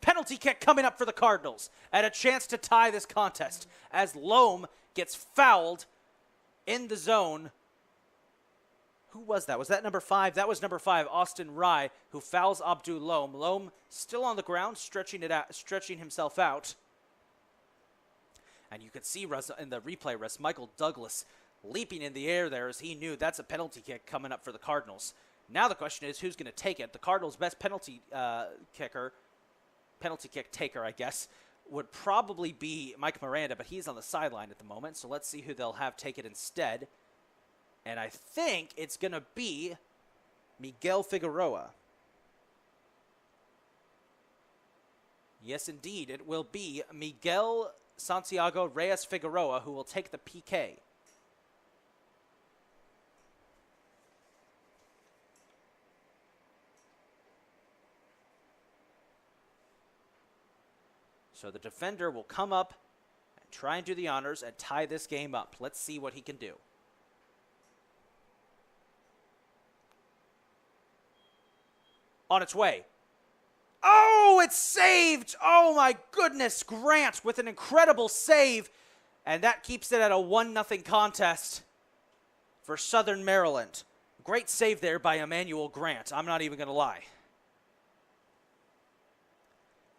Speaker 1: Penalty kick coming up for the Cardinals. And a chance to tie this contest as Lom gets fouled in the zone. Who was that? Was that number 5? That was number 5, Austin Rye, who fouls Abdul Lom. Lom still on the ground, stretching himself out. And you could see in the replay, Michael Douglas leaping in the air there as he knew that's a penalty kick coming up for the Cardinals. Now the question is who's going to take it. The Cardinals' best penalty kick taker, I guess, would probably be Mike Miranda, but he's on the sideline at the moment, so let's see who they'll have take it instead. And I think it's going to be Miguel Figueroa. Yes, indeed, it will be Miguel Santiago Reyes Figueroa who will take the PK. So the defender will come up and try and do the honors and tie this game up. Let's see what he can do. On its way. Oh, it's saved! Oh my goodness, Grant with an incredible save. And that keeps it at a 1-0 contest for Southern Maryland. Great save there by Emmanuel Grant. I'm not even going to lie.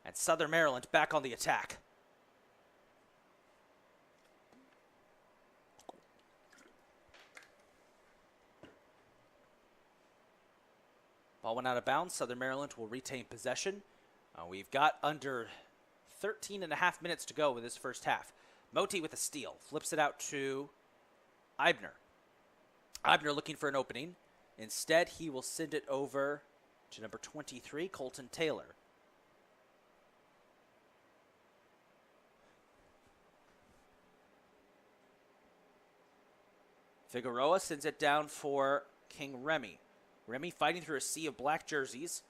Speaker 1: And Southern Maryland back on the attack. Ball went out of bounds. Southern Maryland will retain possession. We've got under 13 and a half minutes to go with this first half. Moti with a steal. Flips it out to Eibner. Eibner looking for an opening. Instead, he will send it over to number 23, Colton Taylor. Figueroa sends it down for King Remy. Remy fighting through a sea of black jerseys.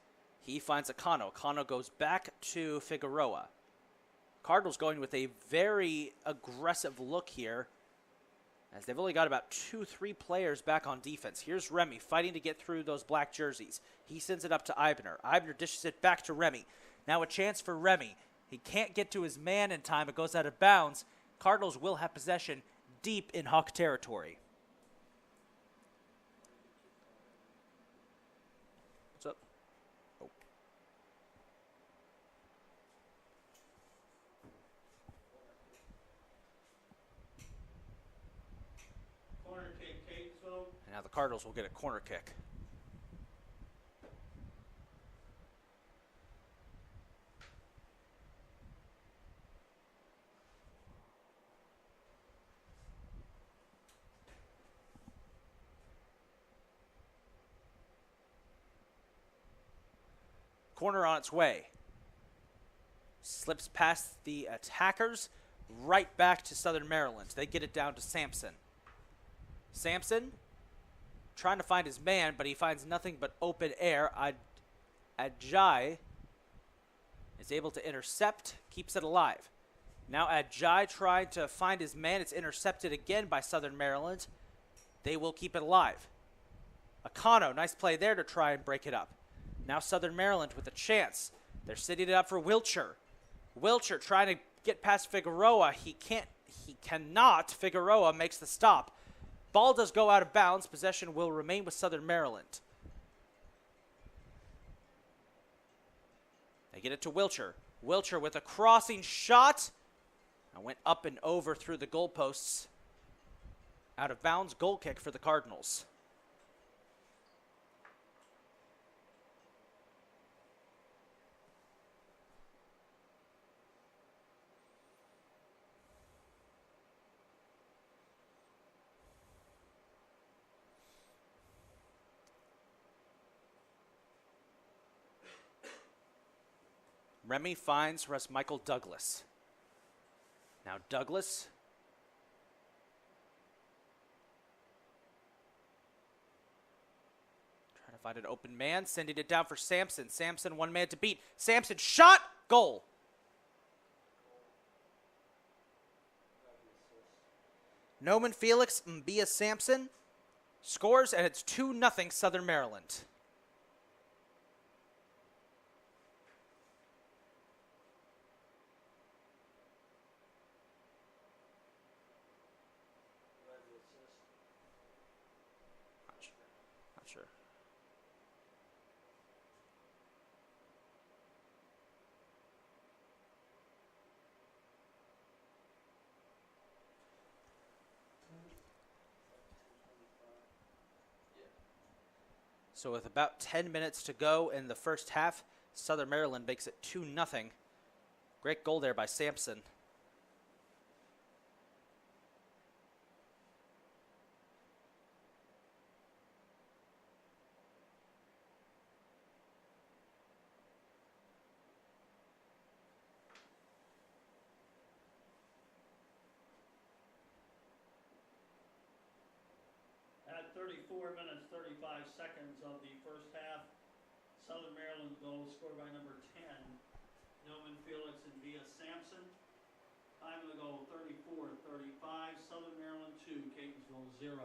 Speaker 1: He finds Akano. Akano goes back to Figueroa. Cardinals going with a very aggressive look here, as they've only got about 2-3 players back on defense. Here's Remy fighting to get through those black jerseys. He sends it up to Eibner. Eibner dishes it back to Remy. Now a chance for Remy. He can't get to his man in time. It goes out of bounds. Cardinals will have possession deep in Hawk territory. What's up? Oh.
Speaker 2: Corner kick, Catonsville.
Speaker 1: And now the Cardinals will get a corner kick. Corner on its way. Slips past the attackers, right back to Southern Maryland. They get it down to Sampson. Sampson trying to find his man, but he finds nothing but open air. Ajay is able to intercept, keeps it alive. Now Ajay trying to find his man. It's intercepted again by Southern Maryland. They will keep it alive. Akano, nice play there to try and break it up. Now Southern Maryland with a chance. They're setting it up for Wilcher. Wilcher trying to get past Figueroa. He cannot. Figueroa makes the stop. Ball does go out of bounds. Possession will remain with Southern Maryland. They get it to Wilcher. Wilcher with a crossing shot. And went up and over through the goalposts. Out of bounds, goal kick for the Cardinals. Remy finds Michael Douglas. Now Douglas trying to find an open man, sending it down for Sampson. Sampson, one man to beat. Sampson shot, goal. Noman Felix Mbia Sampson scores, and it's 2-0 Southern Maryland. Not sure. So with about 10 minutes to go in the first half, Southern Maryland makes it 2-0. Great goal there by Sampson.
Speaker 2: At 34 minutes, 35 seconds of the first half, Southern Maryland goal scored by number 10, Noman Felix and Via Sampson. Time of the goal, 34-35, Southern Maryland 2, Catonsville 0.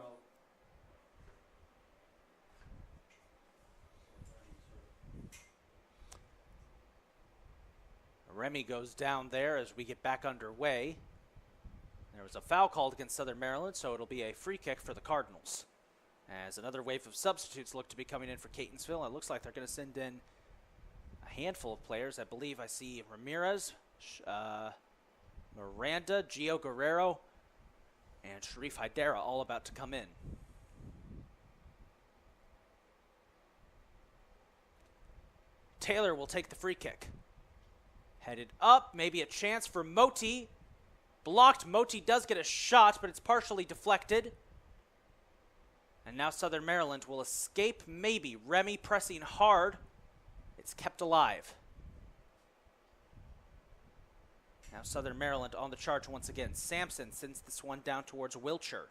Speaker 1: Remy goes down there as we get back underway. There was a foul called against Southern Maryland, so it'll be a free kick for the Cardinals. As another wave of substitutes look to be coming in for Catonsville. It looks like they're going to send in a handful of players. I believe I see Ramirez, Miranda, Gio Guerrero, and Sharif Haidara all about to come in. Taylor will take the free kick. Headed up, maybe a chance for Moti. Blocked. Moti does get a shot, but it's partially deflected. And now Southern Maryland will escape, maybe. Remy pressing hard. It's kept alive. Now Southern Maryland on the charge once again. Sampson sends this one down towards Wiltshire.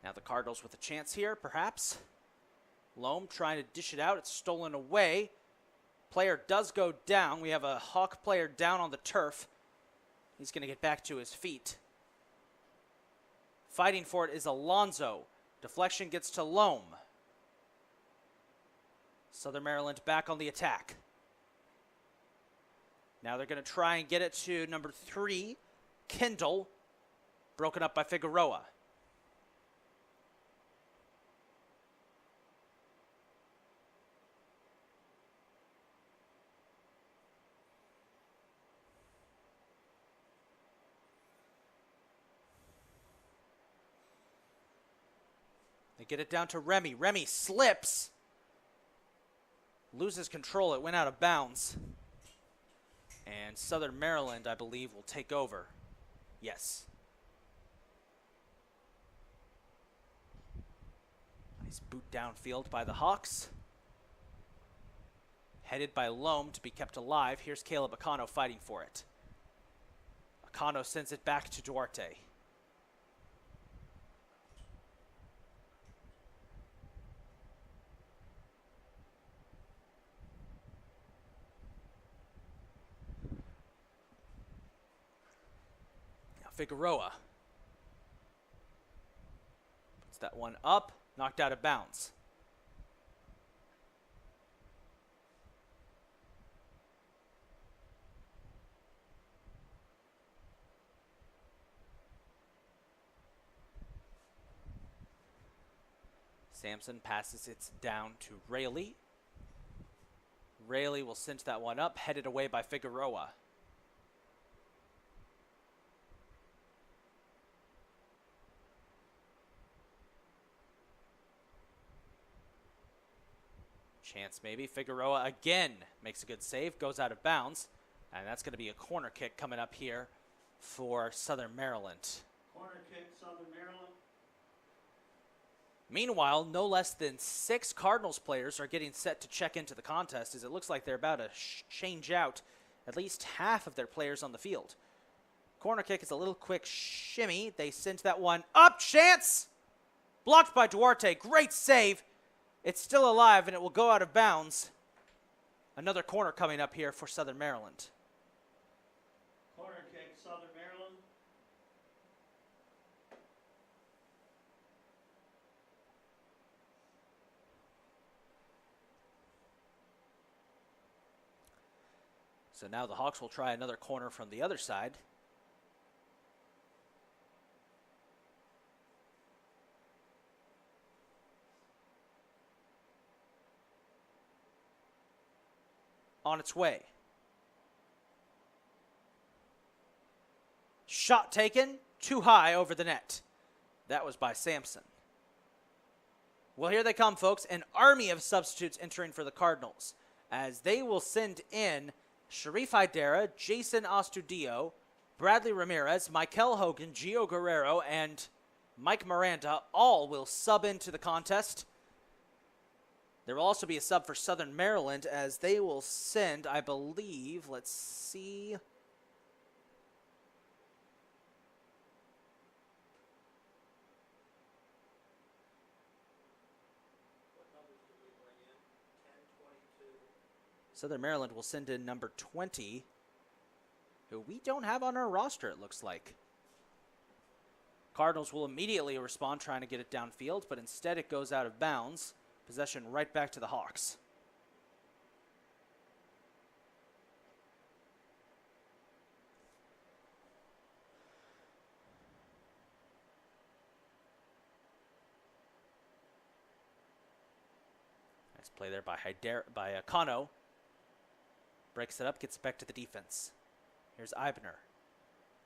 Speaker 1: Now the Cardinals with a chance here, perhaps. Loam trying to dish it out. It's stolen away. Player does go down. We have a Hawk player down on the turf. He's going to get back to his feet. Fighting for it is Alonzo. Deflection gets to Loam. Southern Maryland back on the attack. Now they're going to try and get it to number 3, Kendall. Broken up by Figueroa. They get it down to Remy. Remy slips. Loses control. It went out of bounds. And Southern Maryland, I believe, will take over. Yes. Nice boot downfield by the Hawks. Headed by Loam to be kept alive. Here's Caleb Acano fighting for it. Acano sends it back to Duarte. Figueroa puts that one up, knocked out of bounds. Sampson passes it down to Rayleigh. Rayleigh will cinch that one up, headed away by Figueroa. Chance maybe. Figueroa again makes a good save, goes out of bounds, and that's going to be a corner kick coming up here for Southern Maryland.
Speaker 2: Corner kick, Southern Maryland.
Speaker 1: Meanwhile, no less than 6 Cardinals players are getting set to check into the contest, as it looks like they're about to change out at least half of their players on the field. Corner kick is a little quick shimmy. They send that one up. Chance! Blocked by Duarte. Great save. It's still alive, and it will go out of bounds. Another corner coming up here for Southern Maryland.
Speaker 2: Corner kick, Southern Maryland.
Speaker 1: So now the Hawks will try another corner from the other side. On its way. Shot taken, too high over the net. That was by Sampson. Well, here they come, folks. An army of substitutes entering for the Cardinals, as they will send in Sharif Idera, Jason Astudillo, Bradley Ramirez, Mikel Hogan, Gio Guerrero, and Mike Miranda. All will sub into the contest. There will also be a sub for Southern Maryland, as they will send, I believe, let's see.
Speaker 2: What numbers did we bring in? 10, 22.
Speaker 1: Southern Maryland will send in number 20, who we don't have on our roster, it looks like. Cardinals will immediately respond, trying to get it downfield, but instead it goes out of bounds. Possession right back to the Hawks. Nice play there by Acano. Breaks it up, gets back to the defense. Here's Eibner.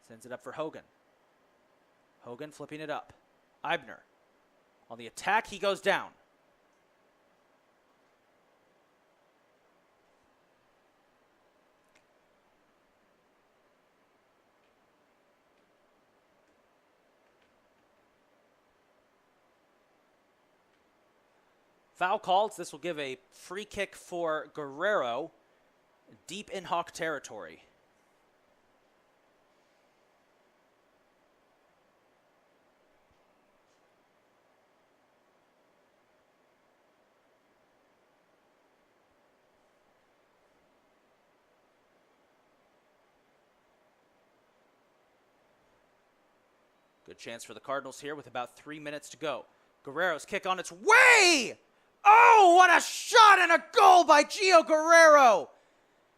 Speaker 1: Sends it up for Hogan. Hogan flipping it up. Eibner. On the attack, he goes down. Foul called. This will give a free kick for Guerrero deep in Hawk territory. Good chance for the Cardinals here with about 3 minutes to go. Guerrero's kick on its way! Oh, what a shot and a goal by Gio Guerrero!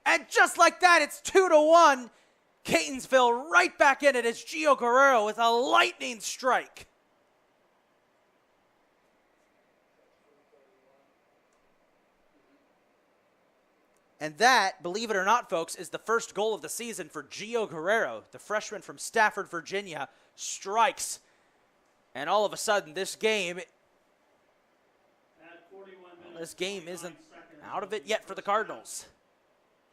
Speaker 1: And just like that, it's 2-1. Catonsville right back in it as Gio Guerrero with a lightning strike. And that, believe it or not, folks, is the first goal of the season for Gio Guerrero. The freshman from Stafford, Virginia, strikes. And all of a sudden, this game isn't out of it yet for the Cardinals.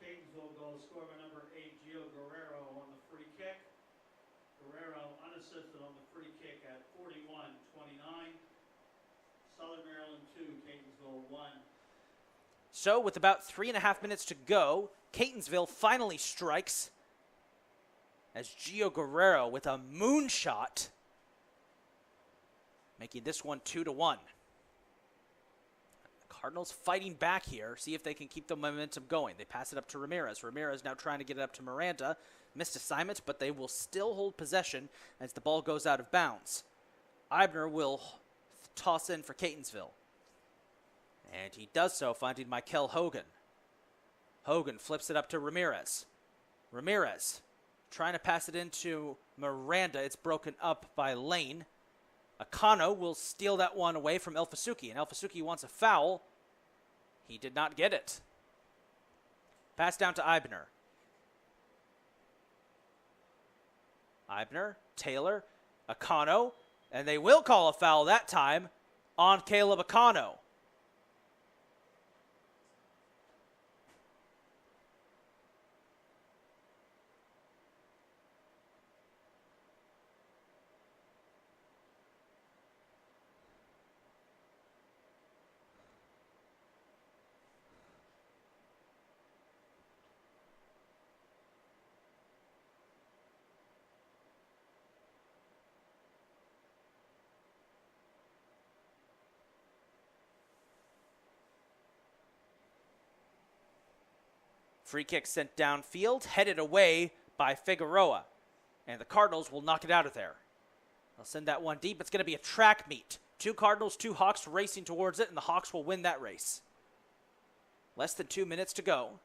Speaker 2: Catonsville goal scored by number 8, Gio Guerrero on the free kick. Guerrero unassisted on the free kick at 41-29. Southern Maryland 2, Catonsville 1.
Speaker 1: So with about 3.5 minutes to go, Catonsville finally strikes as Gio Guerrero with a moonshot, making this one 2-1. Cardinals fighting back here, see if they can keep the momentum going. They pass it up to Ramirez. Ramirez now trying to get it up to Miranda. Missed assignment, but they will still hold possession as the ball goes out of bounds. Eibner will toss in for Catonsville. And he does so, finding Mikel Hogan. Hogan flips it up to Ramirez. Ramirez trying to pass it into Miranda. It's broken up by Lane. Akano will steal that one away from Elfasuki, and Elfasuki wants a foul. He did not get it. Pass down to Eibner. Eibner, Taylor, Akano, and they will call a foul that time on Caleb Akano. Free kick sent downfield, headed away by Figueroa. And the Cardinals will knock it out of there. They'll send that one deep. It's going to be a track meet. 2 Cardinals, 2 Hawks racing towards it, and the Hawks will win that race. Less than 2 minutes to go.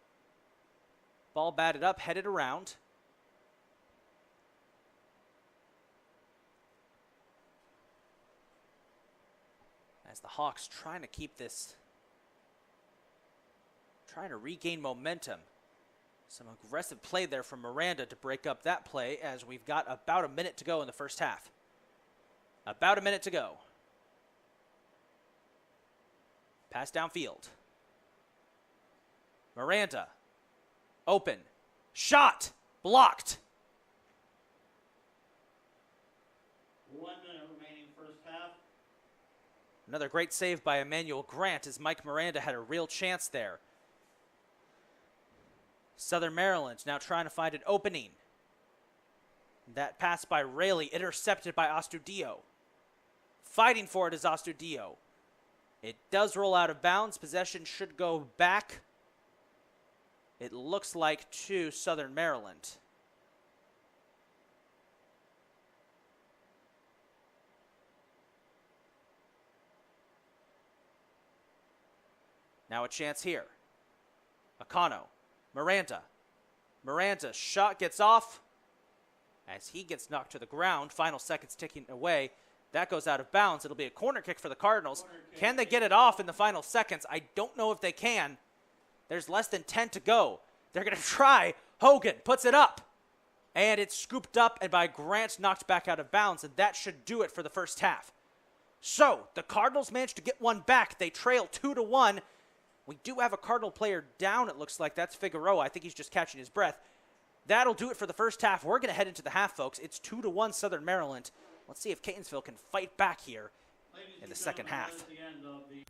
Speaker 1: Ball batted up, headed around. As the Hawks trying to keep this, trying to regain momentum. Some aggressive play there from Miranda to break up that play as we've got about a minute to go in the first half. About a minute to go. Pass downfield. Miranda. Open. Shot. Blocked.
Speaker 2: 1 minute remaining first half.
Speaker 1: Another great save by Emmanuel Grant as Mike Miranda had a real chance there. Southern Maryland now trying to find an opening. That pass by Rayleigh intercepted by Astudillo. Fighting for it is Astudillo. It does roll out of bounds. Possession should go back. It looks like to Southern Maryland. Now a chance here. Akano. Miranda. Miranda's shot gets off as he gets knocked to the ground. Final seconds ticking away. That goes out of bounds. It'll be a corner kick for the Cardinals. Can they get it off in the final seconds? I don't know if they can. There's less than 10 to go. They're going to try. Hogan puts it up. And it's scooped up and by Grant knocked back out of bounds. And that should do it for the first half. So the Cardinals managed to get one back. They trail 2-1. We do have a Cardinal player down, it looks like. That's Figueroa. I think he's just catching his breath. That'll do it for the first half. We're going to head into the half, folks. It's 2-1 Southern Maryland. Let's see if Catonsville can fight back here in the second half.
Speaker 2: At the end of the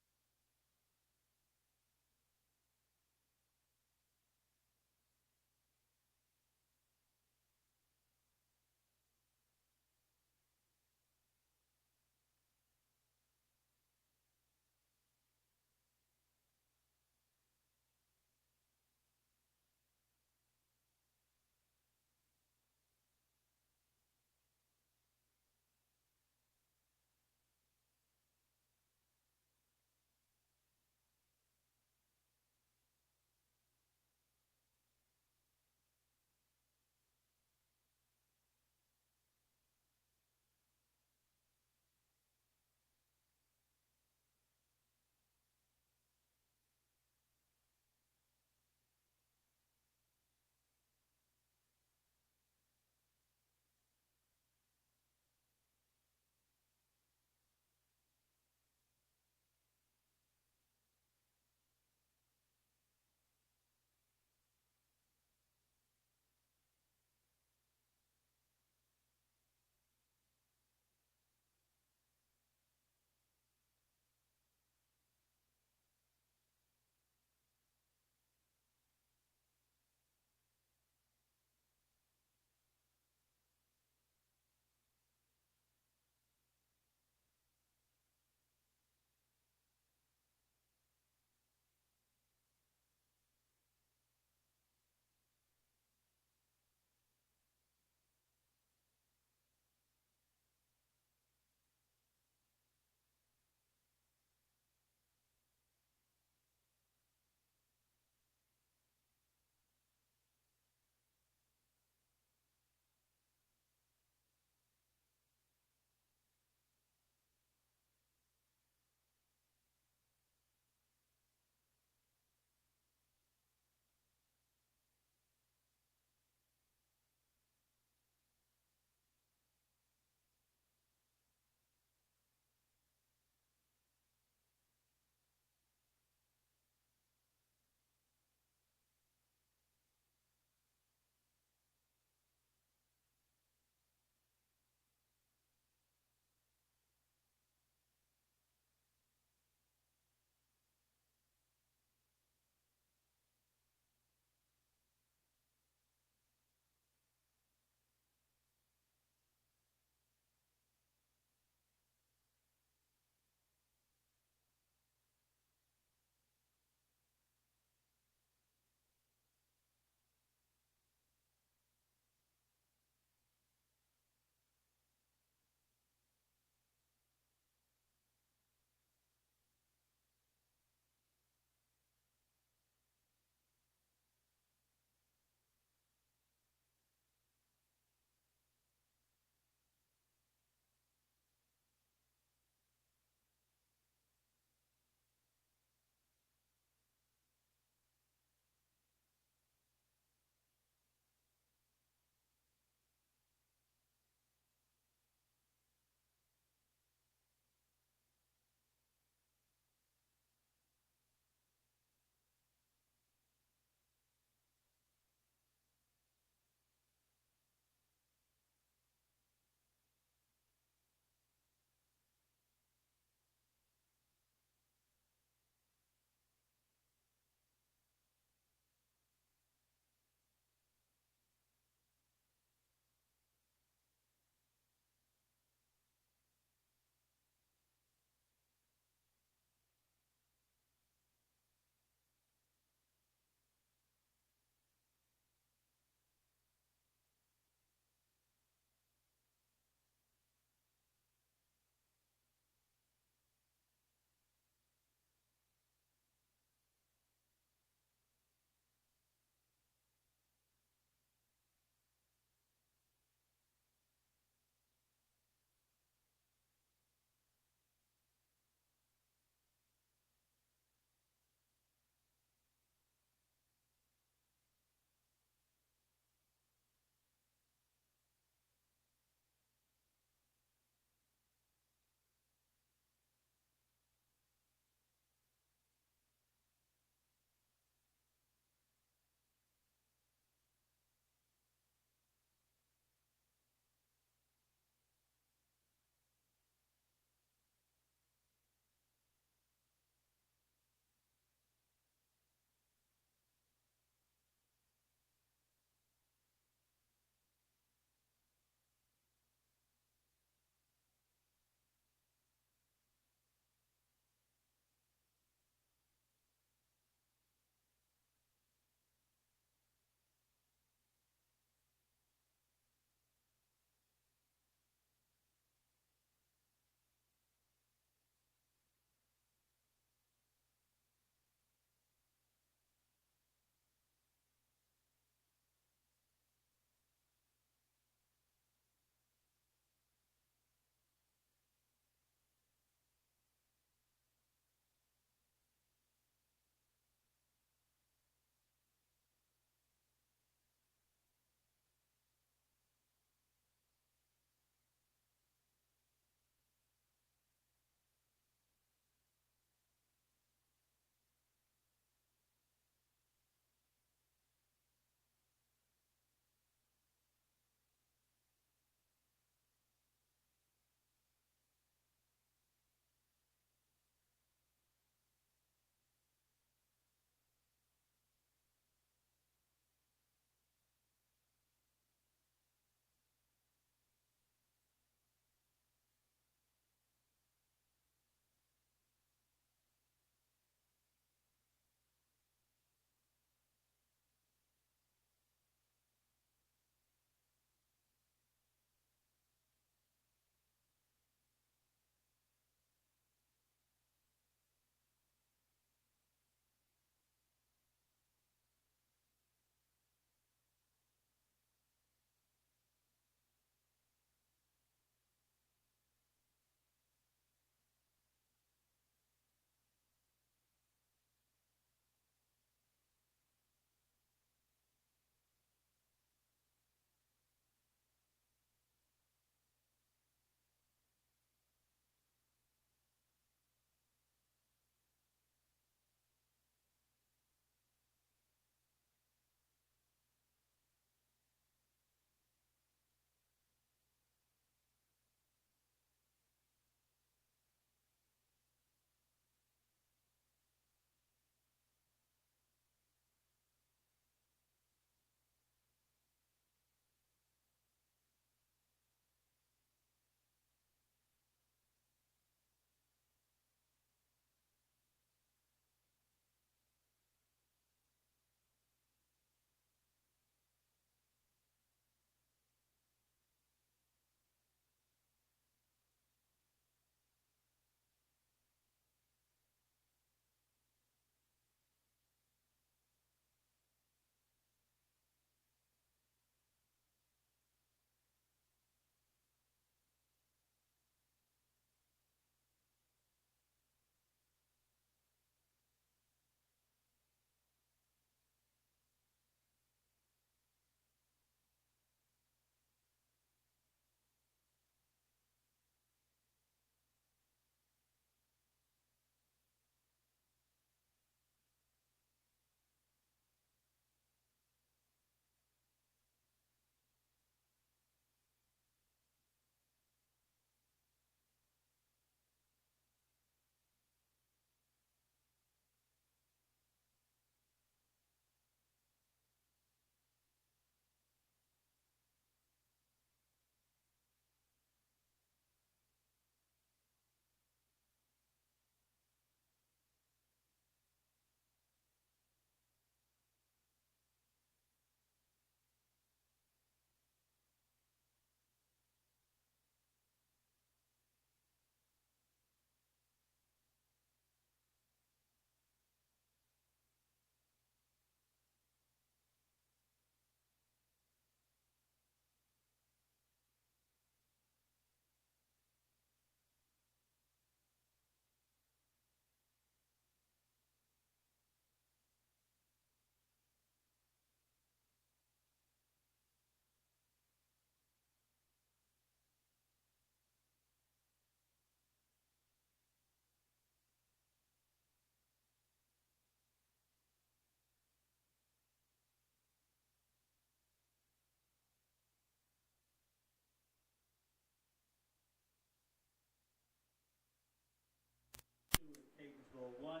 Speaker 2: Catonsville 1.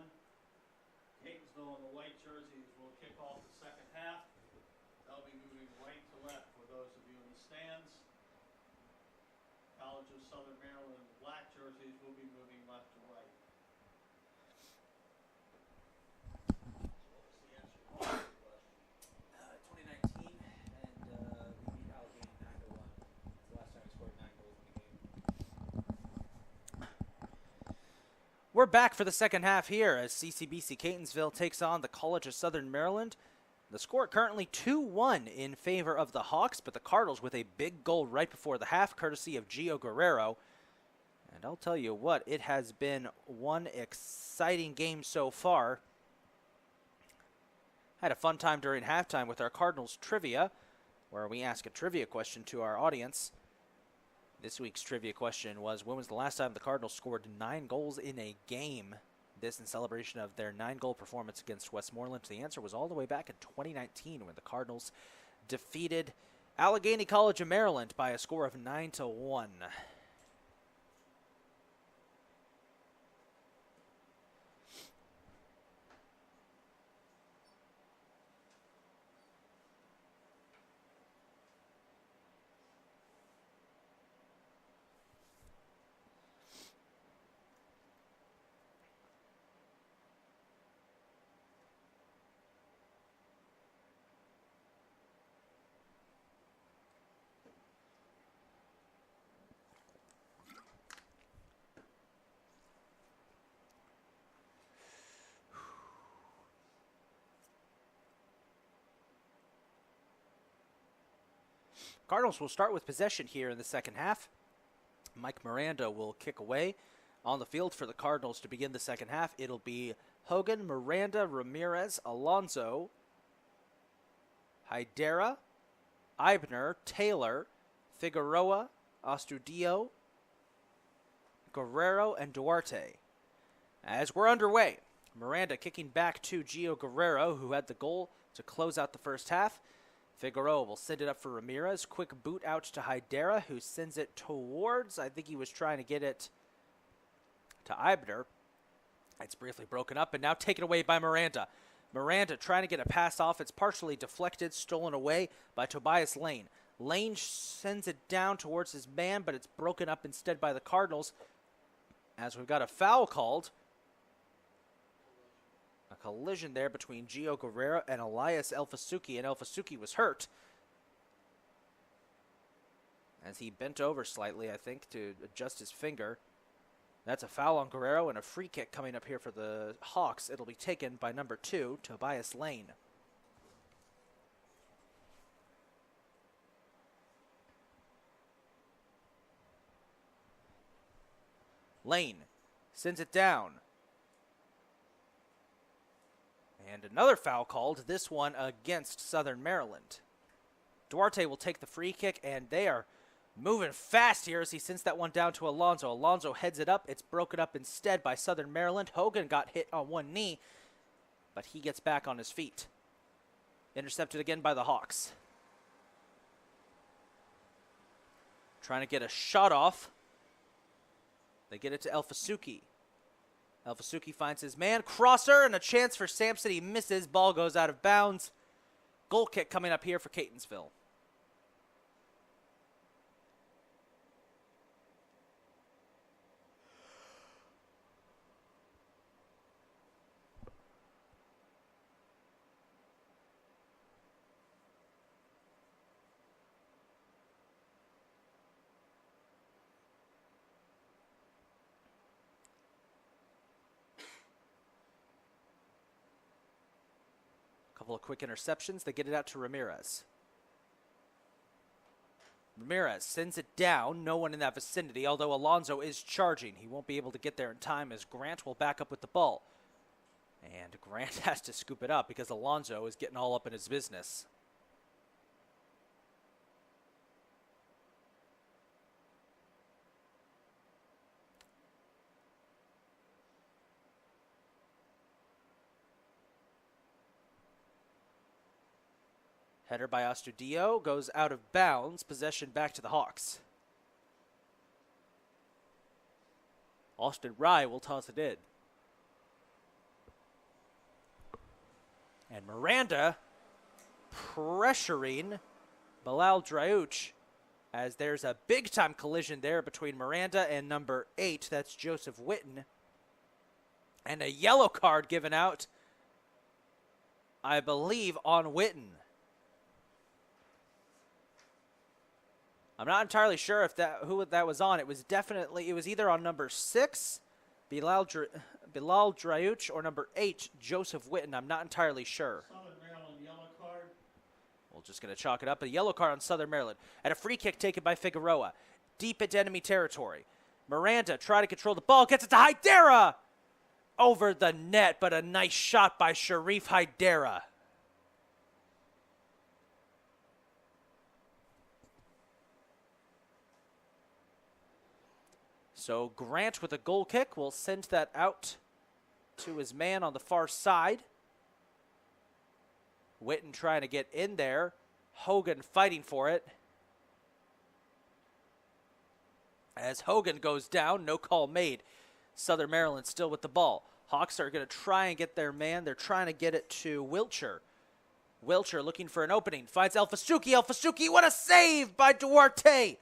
Speaker 2: Catonsville in the white jerseys will kick off the second half. They'll be moving right to left for those of you in the stands. College of Southern Maryland in the black jerseys will be moving left to right. So what was the answer to the question?
Speaker 1: 2019, and we beat Allegheny 9-1. That's the last time we scored 9 goals in the game. We're back for the second half here as CCBC Catonsville takes on the College of Southern Maryland. The score currently 2-1 in favor of the Hawks, but the Cardinals with a big goal right before the half, courtesy of Gio Guerrero. And I'll tell you what, it has been one exciting game so far. Had a fun time during halftime with our Cardinals trivia, where we ask a trivia question to our audience. This week's trivia question was, when was the last time the Cardinals scored 9 goals in a game? This in celebration of their 9-goal performance against Westmoreland. The answer was all the way back in 2019 when the Cardinals defeated Allegheny College of Maryland by a score of 9-1. Cardinals will start with possession here in the second half. Mike Miranda will kick away. On the field for the Cardinals to begin the second half, it'll be Hogan, Miranda, Ramirez, Alonso, Hydera, Eibner, Taylor, Figueroa, Astudillo, Guerrero, and Duarte. As we're underway, Miranda kicking back to Gio Guerrero, who had the goal to close out the first half. Figueroa will send it up for Ramirez. Quick boot out to Hydera, who sends it towards, I think he was trying to get it to Eibner. It's briefly broken up and now taken away by Miranda. Miranda trying to get a pass off. It's partially deflected, stolen away by Tobias Lane. Lane sends it down towards his man, but it's broken up instead by the Cardinals as we've got a foul called. A collision there between Gio Guerrero and Elias Elfasuki, and Elfasuki was hurt as he bent over slightly, I think, to adjust his finger. That's a foul on Guerrero and a free kick coming up here for the Hawks. It'll be taken by number 2, Tobias Lane. Lane sends it down. And another foul called, this one against Southern Maryland. Duarte will take the free kick, and they are moving fast here as he sends that one down to Alonso. Alonso heads it up. It's broken up instead by Southern Maryland. Hogan got hit on one knee, but he gets back on his feet. Intercepted again by the Hawks. Trying to get a shot off. They get it to Elfasuki. Elfasuki finds his man. Crosser and a chance for Sampson. He misses. Ball goes out of bounds. Goal kick coming up here for Catonsville. Couple of quick interceptions. They get it out to Ramirez. Ramirez sends it down. No one in that vicinity, although Alonso is charging. He won't be able to get there in time as Grant will back up with the ball. And Grant has to scoop it up because Alonso is getting all up in his business. Header by Astudillo goes out of bounds. Possession back to the Hawks. Austin Rye will toss it in. And Miranda pressuring Bilal Drauch, as there's a big-time collision there between Miranda and number 8. That's Joseph Witten. And a yellow card given out, I believe, on Witten. I'm not entirely sure if who that was on. It was either on number 6, Bilal Drauch, or number 8, Joseph Witten. I'm not entirely sure.
Speaker 2: Southern Maryland yellow card.
Speaker 1: We're just going to chalk it up. A yellow card on Southern Maryland. And a free kick taken by Figueroa. Deep into enemy territory. Miranda trying to control the ball. Gets it to Hydera. Over the net, but a nice shot by Sharif Hydera. So Grant with a goal kick will send that out to his man on the far side. Witten trying to get in there. Hogan fighting for it. As Hogan goes down, no call made. Southern Maryland still with the ball. Hawks are going to try and get their man. They're trying to get it to Wiltshire. Wiltshire looking for an opening. Finds El Fasuki. El Fasuki, what a save by Duarte!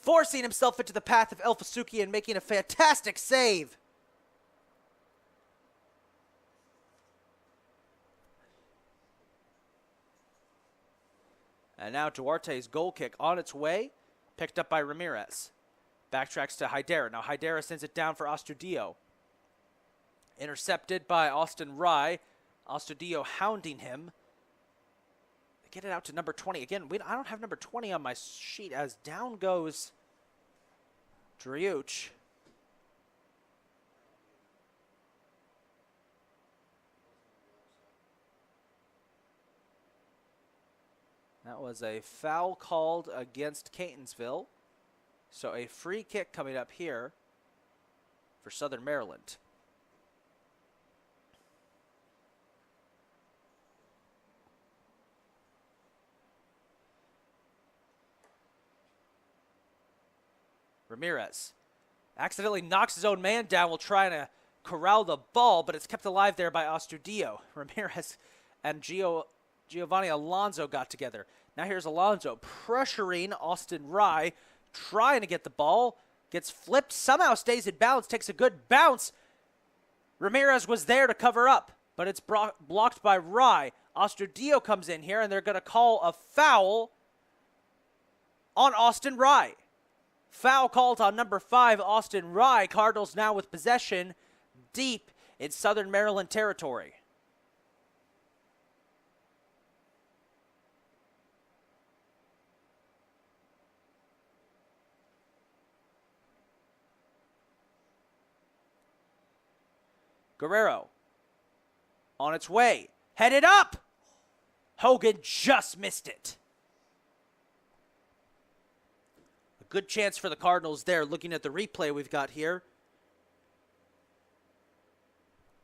Speaker 1: Forcing himself into the path of El Fasuki and making a fantastic save. And now Duarte's goal kick on its way, picked up by Ramirez. Backtracks to Hydera. Now Hydera sends it down for Astudillo. Intercepted by Austin Rye. Astudillo hounding him. They get it out to number 20. Again, I don't have number 20 on my sheet, as down goes Drauch. That was a foul called against Catonsville. So a free kick coming up here for Southern Maryland. Ramirez accidentally knocks his own man down while trying to corral the ball, but it's kept alive there by Astudillo. Ramirez and Giovanni Alonso got together. Now here's Alonso pressuring Austin Rye, trying to get the ball. Gets flipped, somehow stays in bounds, takes a good bounce. Ramirez was there to cover up, but it's blocked by Rye. Astudillo comes in here, and they're going to call a foul on Austin Rye. Foul called on number 5, Austin Rye. Cardinals now with possession deep in Southern Maryland territory. Guerrero on its way, headed up. Hogan just missed it. A good chance for the Cardinals there, looking at the replay we've got here.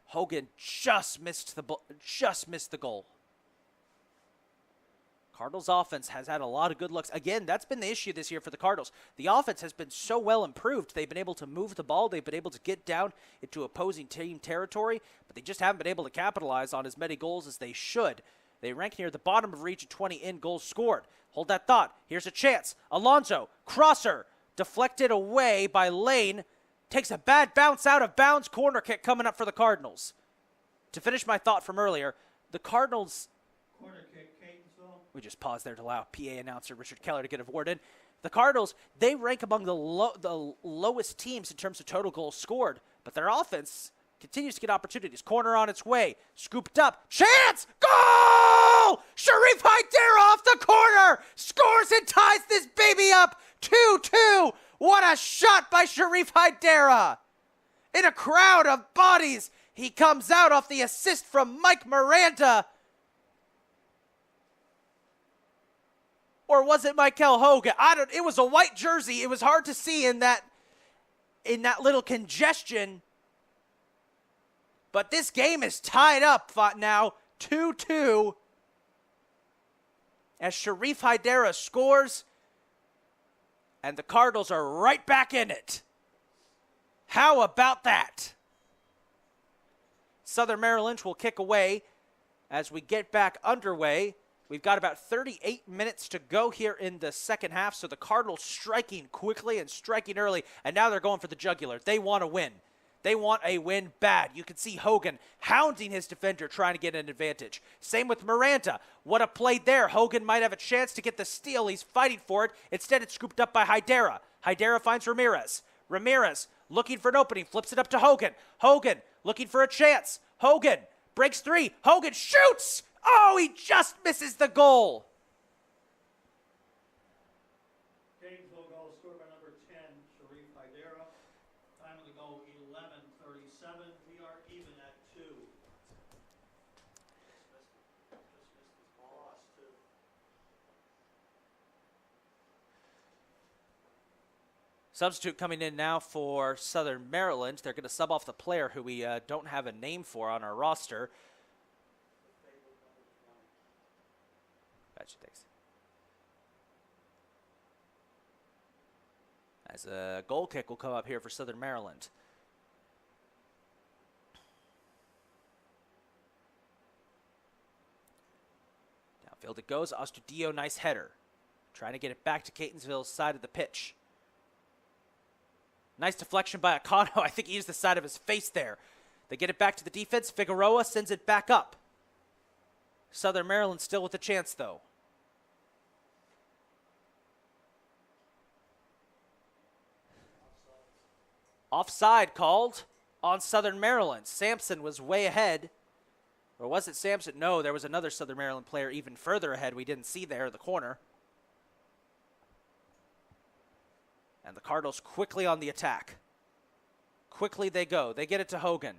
Speaker 1: Hogan just missed the goal. Cardinals offense has had a lot of good looks. Again, that's been the issue this year for the Cardinals. The offense has been so well improved. They've been able to move the ball. They've been able to get down into opposing team territory, but they just haven't been able to capitalize on as many goals as they should. They rank near the bottom of Region 20 in goals scored. Hold that thought. Here's a chance. Alonso, crosser, deflected away by Lane. Takes a bad bounce out of bounds. Corner kick coming up for the Cardinals. To finish my thought from earlier, the Cardinals...
Speaker 2: Corner kick, Catonsville.
Speaker 1: We just paused there to allow PA announcer Richard Keller to get a word in. The Cardinals, they rank among the lowest teams in terms of total goals scored, but their offense continues to get opportunities. Corner on its way. Scooped up. Chance! Goal! Sharif Hydera off the corner! Scores and ties this baby up! 2-2! What a shot by Sharif Hydera! In a crowd of bodies, he comes out off the assist from Mike Miranda. Or was it Michael Hogan? It was a white jersey. It was hard to see in that little congestion. But this game is tied up now, 2-2. As Sharif Hydera scores, and the Cardinals are right back in it. How about that? Southern Maryland will kick away as we get back underway. We've got about 38 minutes to go here in the second half, so the Cardinals striking quickly and striking early, and now they're going for the jugular. They want to win. They want a win bad. You can see Hogan hounding his defender, trying to get an advantage. Same with Miranda. What a play there. Hogan might have a chance to get the steal. He's fighting for it. Instead, it's scooped up by Hydera. Hydera finds Ramirez. Ramirez looking for an opening, flips it up to Hogan. Hogan looking for a chance. Hogan breaks three. Hogan shoots! Oh, he just misses the goal.
Speaker 2: Catonsville goal scored by number 10, Sharif Hydera. Time of the goal, 11:37. We are even at 2. Just missed this ball. Lost 2.
Speaker 1: Substitute coming in now for Southern Maryland. They're going to sub off the player who we don't have a name for on our roster. Gotcha, thanks. As a goal kick will come up here for Southern Maryland. Downfield it goes. Ostudio, nice header. Trying to get it back to Catonsville's side of the pitch. Nice deflection by Akano. I think he used the side of his face there. They get it back to the defense. Figueroa sends it back up. Southern Maryland still with a chance, though. Offside called on Southern Maryland. Sampson was way ahead. Or was it Sampson? No, there was another Southern Maryland player even further ahead we didn't see there in the corner. And the Cardinals quickly on the attack. Quickly they go. They get it to Hogan.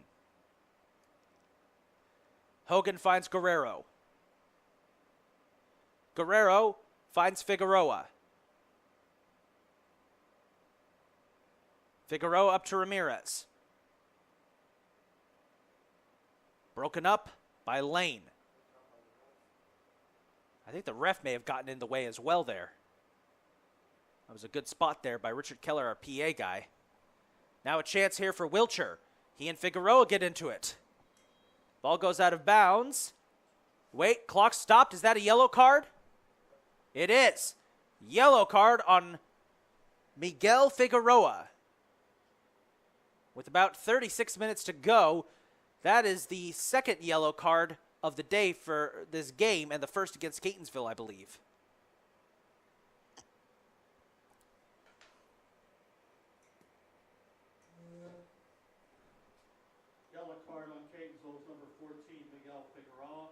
Speaker 1: Hogan finds Guerrero. Guerrero finds Figueroa. Figueroa up to Ramirez. Broken up by Lane. I think the ref may have gotten in the way as well there. That was a good spot there by Richard Keller, our PA guy. Now a chance here for Wilcher. He and Figueroa get into it. Ball goes out of bounds. Wait, clock stopped. Is that a yellow card? It is. Yellow card on Miguel Figueroa. With about 36 minutes to go, that is the second yellow card of the day for this game and the first against Catonsville, I believe.
Speaker 2: Yellow card on Catonsville's number 14, Miguel Figueroa.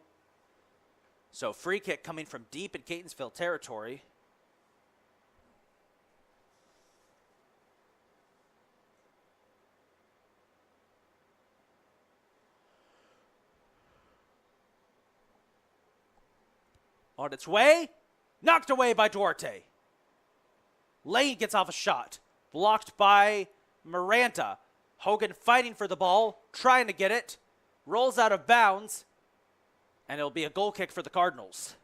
Speaker 1: So free kick coming from deep in Catonsville territory. On its way, knocked away by Duarte. Lane gets off a shot, blocked by Miranda. Hogan fighting for the ball, trying to get it, rolls out of bounds, and it'll be a goal kick for the Cardinals.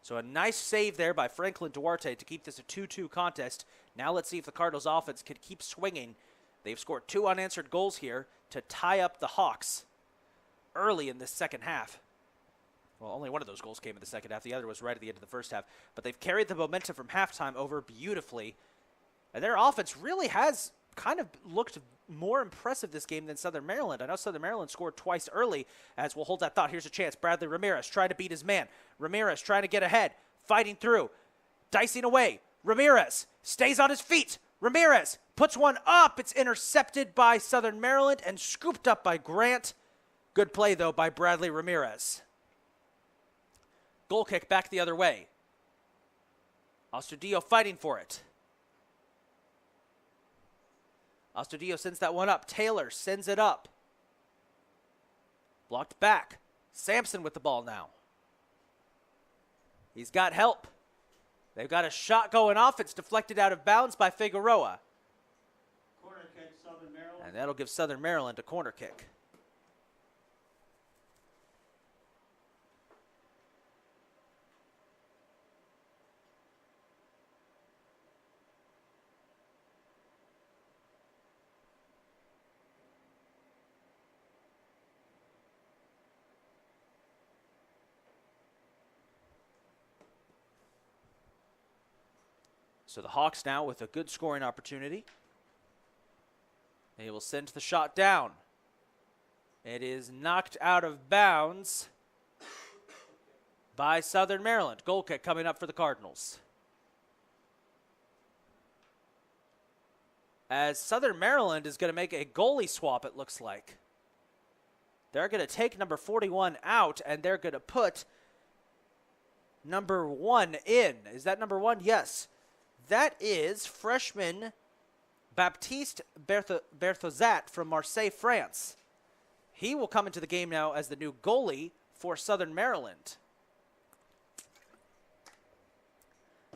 Speaker 1: So a nice save there by Franklin Duarte to keep this a 2-2 contest. Now let's see if the Cardinals offense can keep swinging. They've scored 2 unanswered goals here to tie up the Hawks early in this second half. Well, only one of those goals came in the second half. The other was right at the end of the first half. But they've carried the momentum from halftime over beautifully. And their offense really has kind of looked more impressive this game than Southern Maryland. I know Southern Maryland scored twice early, as we'll hold that thought. Here's a chance. Bradley Ramirez trying to beat his man. Ramirez trying to get ahead, fighting through, dicing away. Ramirez stays on his feet. Ramirez puts one up. It's intercepted by Southern Maryland and scooped up by Grant. Good play, though, by Bradley Ramirez. Goal kick back the other way. Ostudio fighting for it. Ostudio sends that one up. Taylor sends it up. Blocked back. Sampson with the ball now. He's got help. They've got a shot going off. It's deflected out of bounds by Figueroa.
Speaker 2: Corner kick, Southern Maryland.
Speaker 1: And that'll give Southern Maryland a corner kick. So the Hawks now with a good scoring opportunity. They will send the shot down. It is knocked out of bounds by Southern Maryland. Goal kick coming up for the Cardinals. As Southern Maryland is going to make a goalie swap, it looks like. They're going to take number 41 out, and they're going to put number 1 in. Is that number 1? Yes. That is freshman Baptiste Berthozat from Marseille, France. He will come into the game now as the new goalie for Southern Maryland.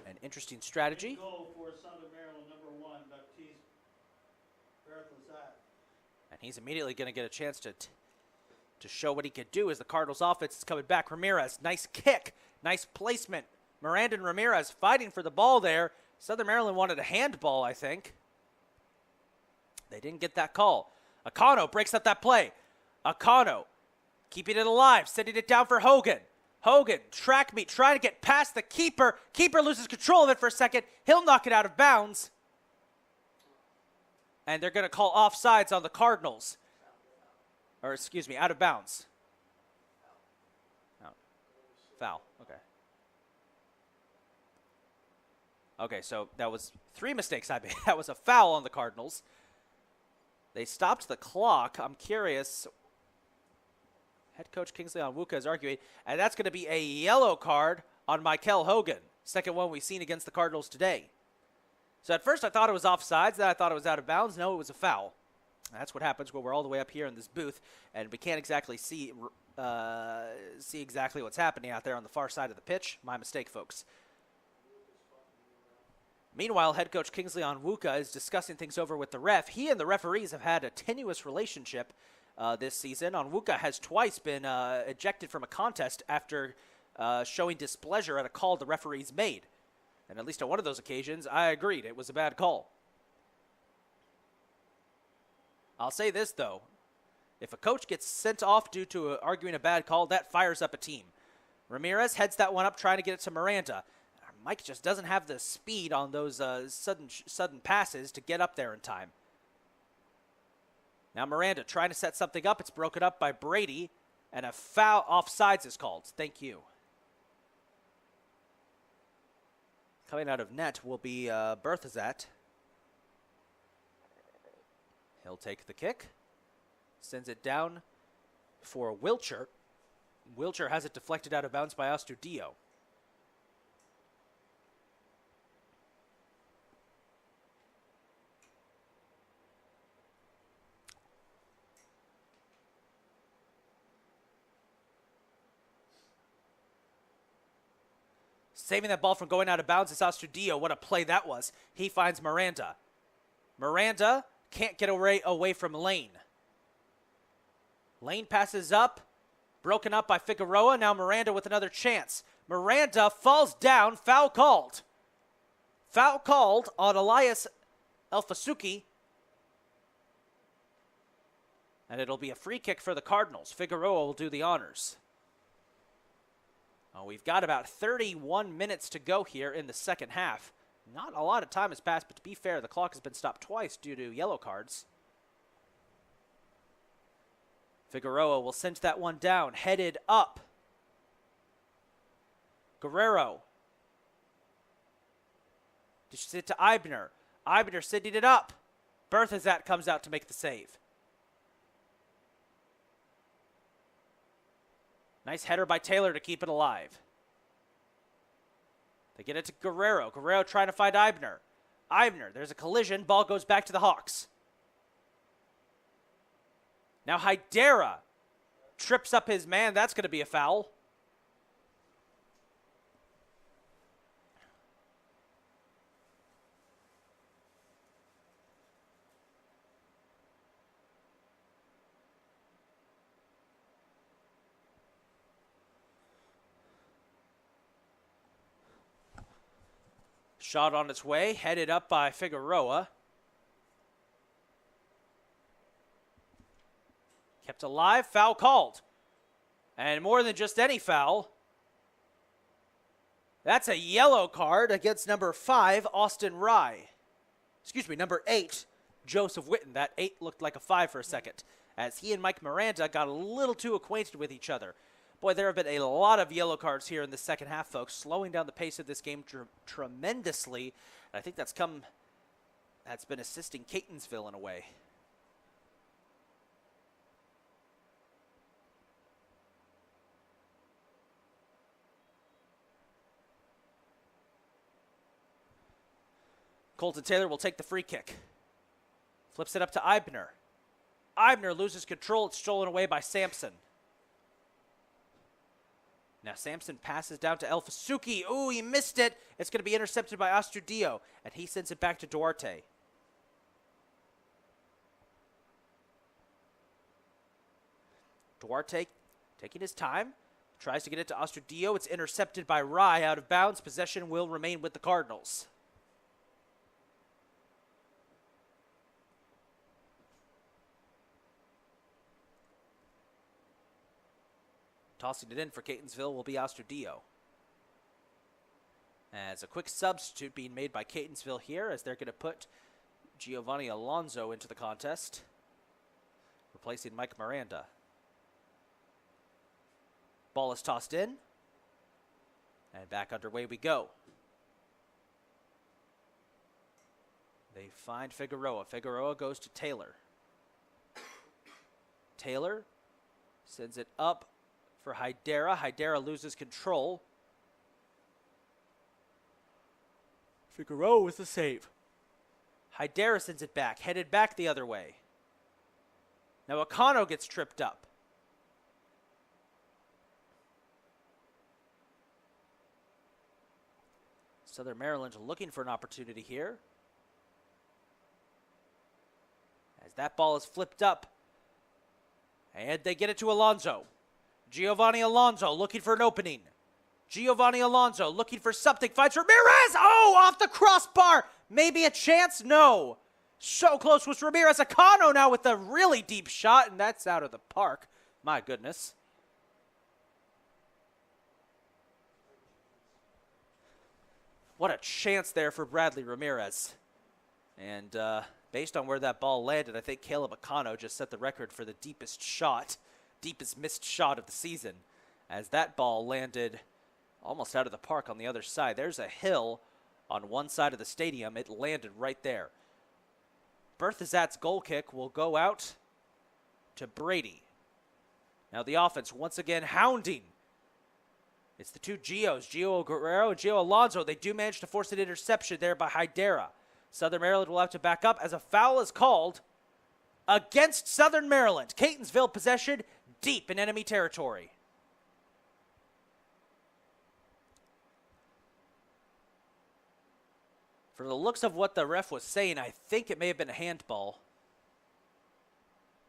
Speaker 1: An interesting strategy.
Speaker 2: Goal for Southern Maryland, number 1, Baptiste Berthozat.
Speaker 1: And he's immediately going to get a chance to show what he could do as the Cardinals offense is coming back. Ramirez, nice kick, nice placement. Miranda and Ramirez fighting for the ball there. Southern Maryland wanted a handball, I think. They didn't get that call. Akano breaks up that play. Akano keeping it alive, sending it down for Hogan. Hogan, track meet, trying to get past the keeper. Keeper loses control of it for a second. He'll knock it out of bounds. And they're going to call offsides on the Cardinals. Or, excuse me, out of bounds. Out. Foul. Okay. Okay, so that was 3 mistakes I made. That was a foul on the Cardinals. They stopped the clock. I'm curious. Head coach Kingsley Onwuka is arguing, and that's going to be a yellow card on Michael Hogan. Second one we've seen against the Cardinals today. So at first I thought it was offsides, then I thought it was out of bounds. No, it was a foul. That's what happens when we're all the way up here in this booth, and we can't exactly see exactly what's happening out there on the far side of the pitch. My mistake, folks. Meanwhile, head coach Kingsley Onwuka is discussing things over with the ref. He and the referees have had a tenuous relationship this season. Onwuka has twice been ejected from a contest after showing displeasure at a call the referees made. And at least on one of those occasions, I agreed it was a bad call. I'll say this, though. If a coach gets sent off due to arguing a bad call, that fires up a team. Ramirez heads that one up, trying to get it to Miranda. Mike just doesn't have the speed on those sudden passes to get up there in time. Now Miranda trying to set something up. It's broken up by Brady, and a foul offsides is called. Thank you. Coming out of net will be Berthozat. He'll take the kick. Sends it down for Wilcher. Wilcher has it deflected out of bounds by Astudillo. Saving that ball from going out of bounds is Astudillo. What a play that was. He finds Miranda. Miranda can't get away from Lane. Lane passes up. Broken up by Figueroa. Now Miranda with another chance. Miranda falls down. Foul called. Foul called on Elias Elfasuki. And it'll be a free kick for the Cardinals. Figueroa will do the honors. Oh, we've got about 31 minutes to go here in the second half. Not a lot of time has passed, but to be fair, the clock has been stopped twice due to yellow cards. Figueroa will send that one down, headed up. Guerrero. Dishes it to Eibner. Eibner sending it up. Berthozat comes out to make the save. Nice header by Taylor to keep it alive. They get it to Guerrero. Guerrero trying to find Eibner. Eibner, there's a collision. Ball goes back to the Hawks. Now Hydera trips up his man. That's going to be a foul. Shot on its way, headed up by Figueroa. Kept alive, foul called. And more than just any foul. That's a yellow card against number 5, Austin Rye. Excuse me, number 8, Joseph Witten. That 8 looked like a 5 for a second, as he and Mike Miranda got a little too acquainted with each other. Boy, there have been a lot of yellow cards here in the second half, folks, slowing down the pace of this game tremendously. And I think that's been assisting Catonsville in a way. Colton Taylor will take the free kick. Flips it up to Eibner. Eibner loses control. It's stolen away by Sampson. Now Sampson passes down to El Fasuki. Ooh, he missed it. It's going to be intercepted by Astudillo, and he sends it back to Duarte. Duarte taking his time. Tries to get it to Astudillo. It's intercepted by Rye out of bounds. Possession will remain with the Cardinals. Tossing it in for Catonsville will be Astudillo. As a quick substitute being made by Catonsville here, as they're going to put Giovanni Alonso into the contest, replacing Mike Miranda. Ball is tossed in, and back underway we go. They find Figueroa. Figueroa goes to Taylor. Taylor sends it up for Hydera. Hydera loses control. Figueroa with the save. Hydera sends it back, headed back the other way. Now Akano gets tripped up. Southern Maryland looking for an opportunity here. As that ball is flipped up. And they get it to Alonso. Giovanni Alonso looking for an opening. Giovanni Alonso looking for something. Finds Ramirez. Oh, off the crossbar. Maybe a chance? No. So close was Ramirez. Akano now with a really deep shot, and that's out of the park. My goodness. What a chance there for Bradley Ramirez. And based on where that ball landed, I think Caleb Akano just set the record for the deepest missed shot of the season, as that ball landed almost out of the park on the other side. There's a hill on one side of the stadium. It landed right there. Berthazat's goal kick will go out to Brady. Now the offense once again hounding. It's the two Gios, Gio Guerrero and Gio Alonso. They do manage to force an interception there by Hydera. Southern Maryland will have to back up as a foul is called against Southern Maryland. Catonsville possession deep in enemy territory. For the looks of what the ref was saying, I think it may have been a handball.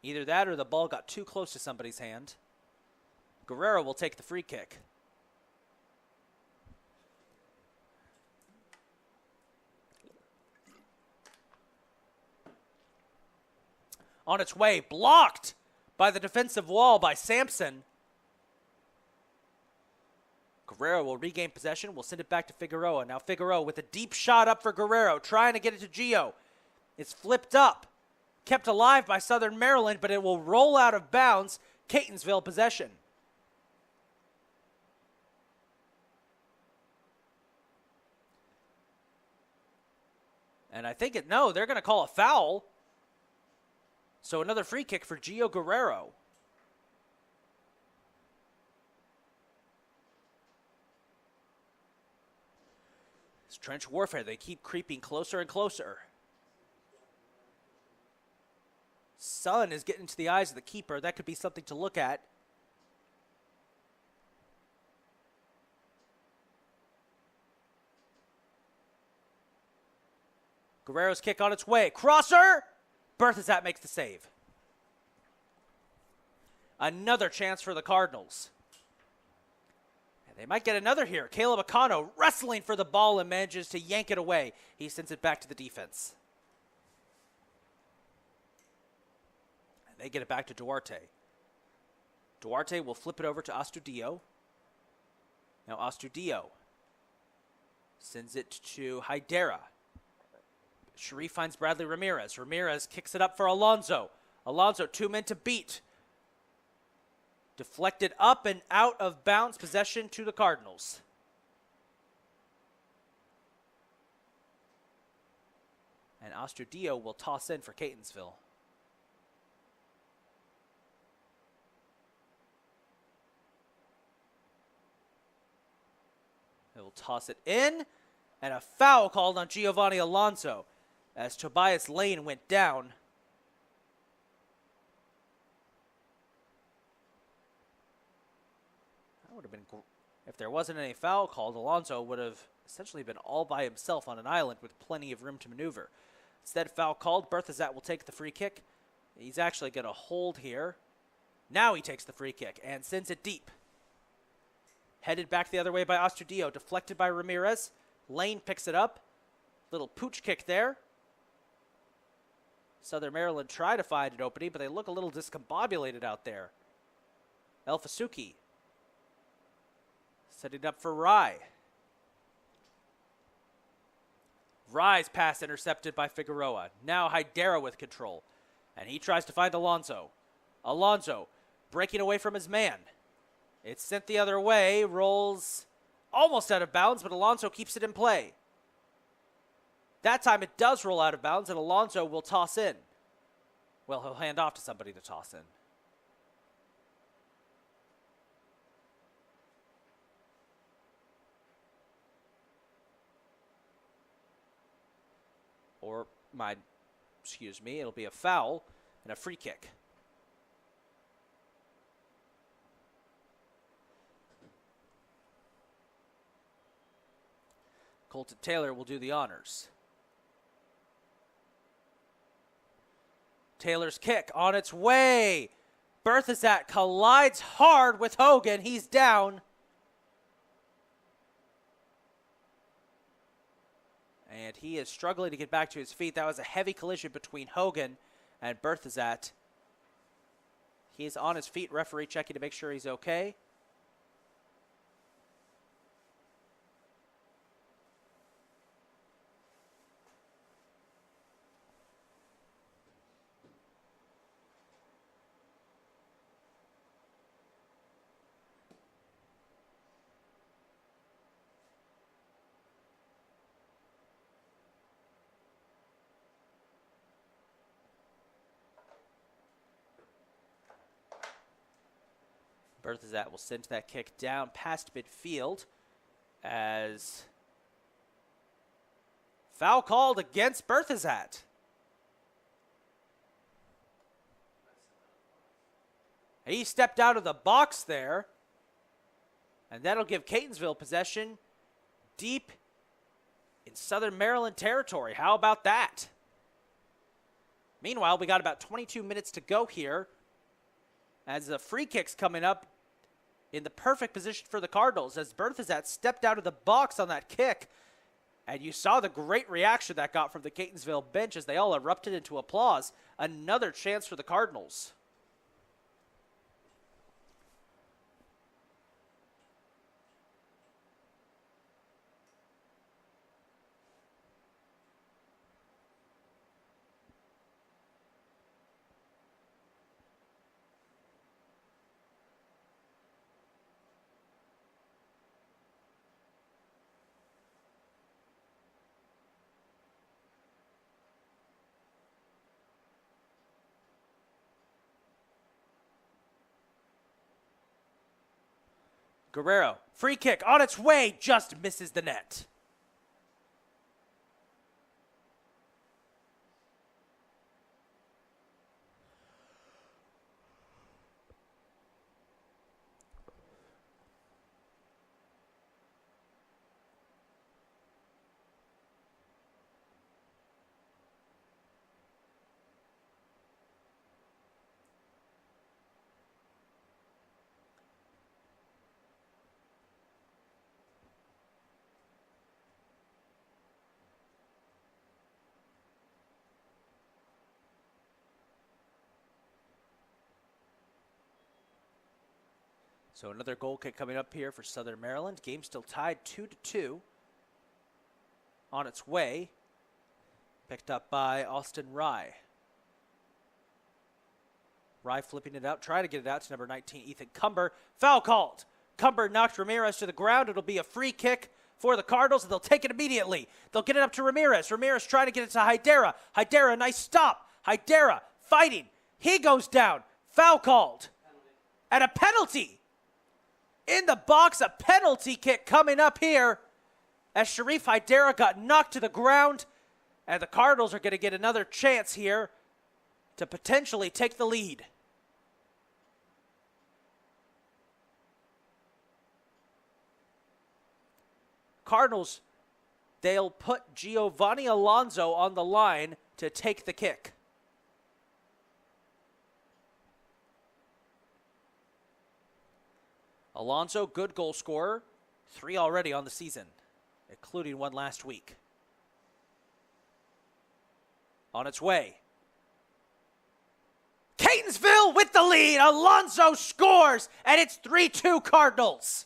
Speaker 1: Either that or the ball got too close to somebody's hand. Guerrero will take the free kick. On its way, blocked by the defensive wall by Sampson. Guerrero will regain possession. We'll send it back to Figueroa. Now Figueroa with a deep shot up for Guerrero, trying to get it to Gio. It's flipped up, kept alive by Southern Maryland, but it will roll out of bounds. Catonsville possession. And I think they're going to call a foul. So another free kick for Gio Guerrero. It's trench warfare. They keep creeping closer and closer. Sun is getting to the eyes of the keeper. That could be something to look at. Guerrero's kick on its way. Crosser! Berthazat makes the save. Another chance for the Cardinals. And they might get another here. Caleb Akano wrestling for the ball and manages to yank it away. He sends it back to the defense. And they get it back to Duarte. Duarte will flip it over to Astudillo. Now Astudillo Sends it to Hydera. Sharif finds Bradley Ramirez. Ramirez kicks it up for Alonso. Alonso, 2 men to beat. Deflected up and out of bounds. Possession to the Cardinals. And Astudillo will toss in for Catonsville. He'll toss it in. And a foul called on Giovanni Alonso as Tobias Lane went down. That would have been, if there wasn't any foul called, Alonso would have essentially been all by himself on an island with plenty of room to maneuver. Instead, foul called. Berthazat will take the free kick. He's actually going to hold here. Now he takes the free kick and sends it deep. Headed back the other way by Astudillo, deflected by Ramirez. Lane picks it up. Little pooch kick there. Southern Maryland try to find an opening, but they look a little discombobulated out there. El Fasuki setting up for Rye. Rye's pass intercepted by Figueroa. Now Hydera with control. And he tries to find Alonso. Alonso breaking away from his man. It's sent the other way. Rolls almost out of bounds, but Alonso keeps it in play. That time it does roll out of bounds, and Alonso will toss in. Well, he'll hand off to somebody to toss in. Or, it'll be a foul and a free kick. Colton Taylor will do the honors. Taylor's kick on its way. Berthazat collides hard with Hogan. He's down. And he is struggling to get back to his feet. That was a heavy collision between Hogan and Berthazat. He is on his feet. Referee checking to make sure he's okay. Berthazat will send that kick down past midfield as foul called against Berthazat. He stepped out of the box there, and that'll give Catonsville possession deep in Southern Maryland territory. How about that? Meanwhile, we got about 22 minutes to go here as the free kick's coming up in the perfect position for the Cardinals as Berthazat stepped out of the box on that kick. And you saw the great reaction that got from the Catonsville bench as they all erupted into applause. Another chance for the Cardinals. Guerrero, free kick on its way, just misses the net. So another goal kick coming up here for Southern Maryland. Game still tied 2-2. on its way. Picked up by Austin Rye. Rye flipping it out, trying to get it out to number 19, Ethan Cumber. Foul called. Cumber knocked Ramirez to the ground. It'll be a free kick for the Cardinals, and they'll take it immediately. They'll get it up to Ramirez. Ramirez trying to get it to Hydera. Hydera, nice stop. Hydera fighting. He goes down. Foul called. And a penalty. In the box, a penalty kick coming up here as Sharif Hydera got knocked to the ground. And the Cardinals are going to get another chance here to potentially take the lead. Cardinals, they'll put Giovanni Alonso on the line to take the kick. Alonso, good goal scorer, 3 already on the season, including 1 last week. On its way. Catonsville with the lead. Alonso scores, and it's 3-2 Cardinals.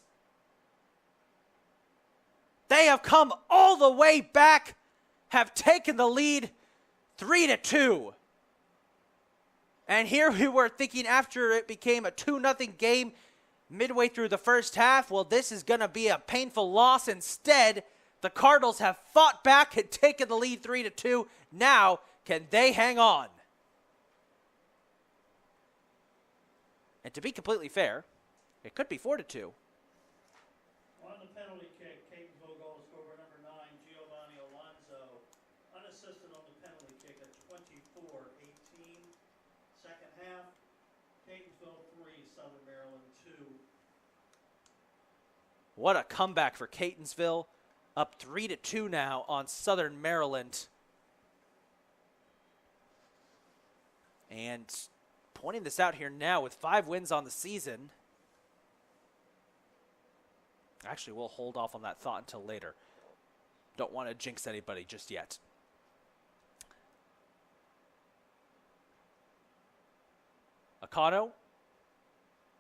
Speaker 1: They have come all the way back, have taken the lead 3-2. And here we were thinking after it became a 2-0 game midway through the first half, well, this is going to be a painful loss. Instead, the Cardinals have fought back and taken the lead 3-2. Now, can they hang on? And to be completely fair, it could be 4-2.
Speaker 2: On the penalty kick, Catonsville goal scorer number 9, Giovanni Alonso, unassisted on the penalty kick at 24-18. Second half, Catonsville 3, Southern Maryland 2.
Speaker 1: What a comeback for Catonsville. Up 3-2 now on Southern Maryland. And pointing this out here now with 5 wins on the season. Actually, we'll hold off on that thought until later. Don't want to jinx anybody just yet. Acano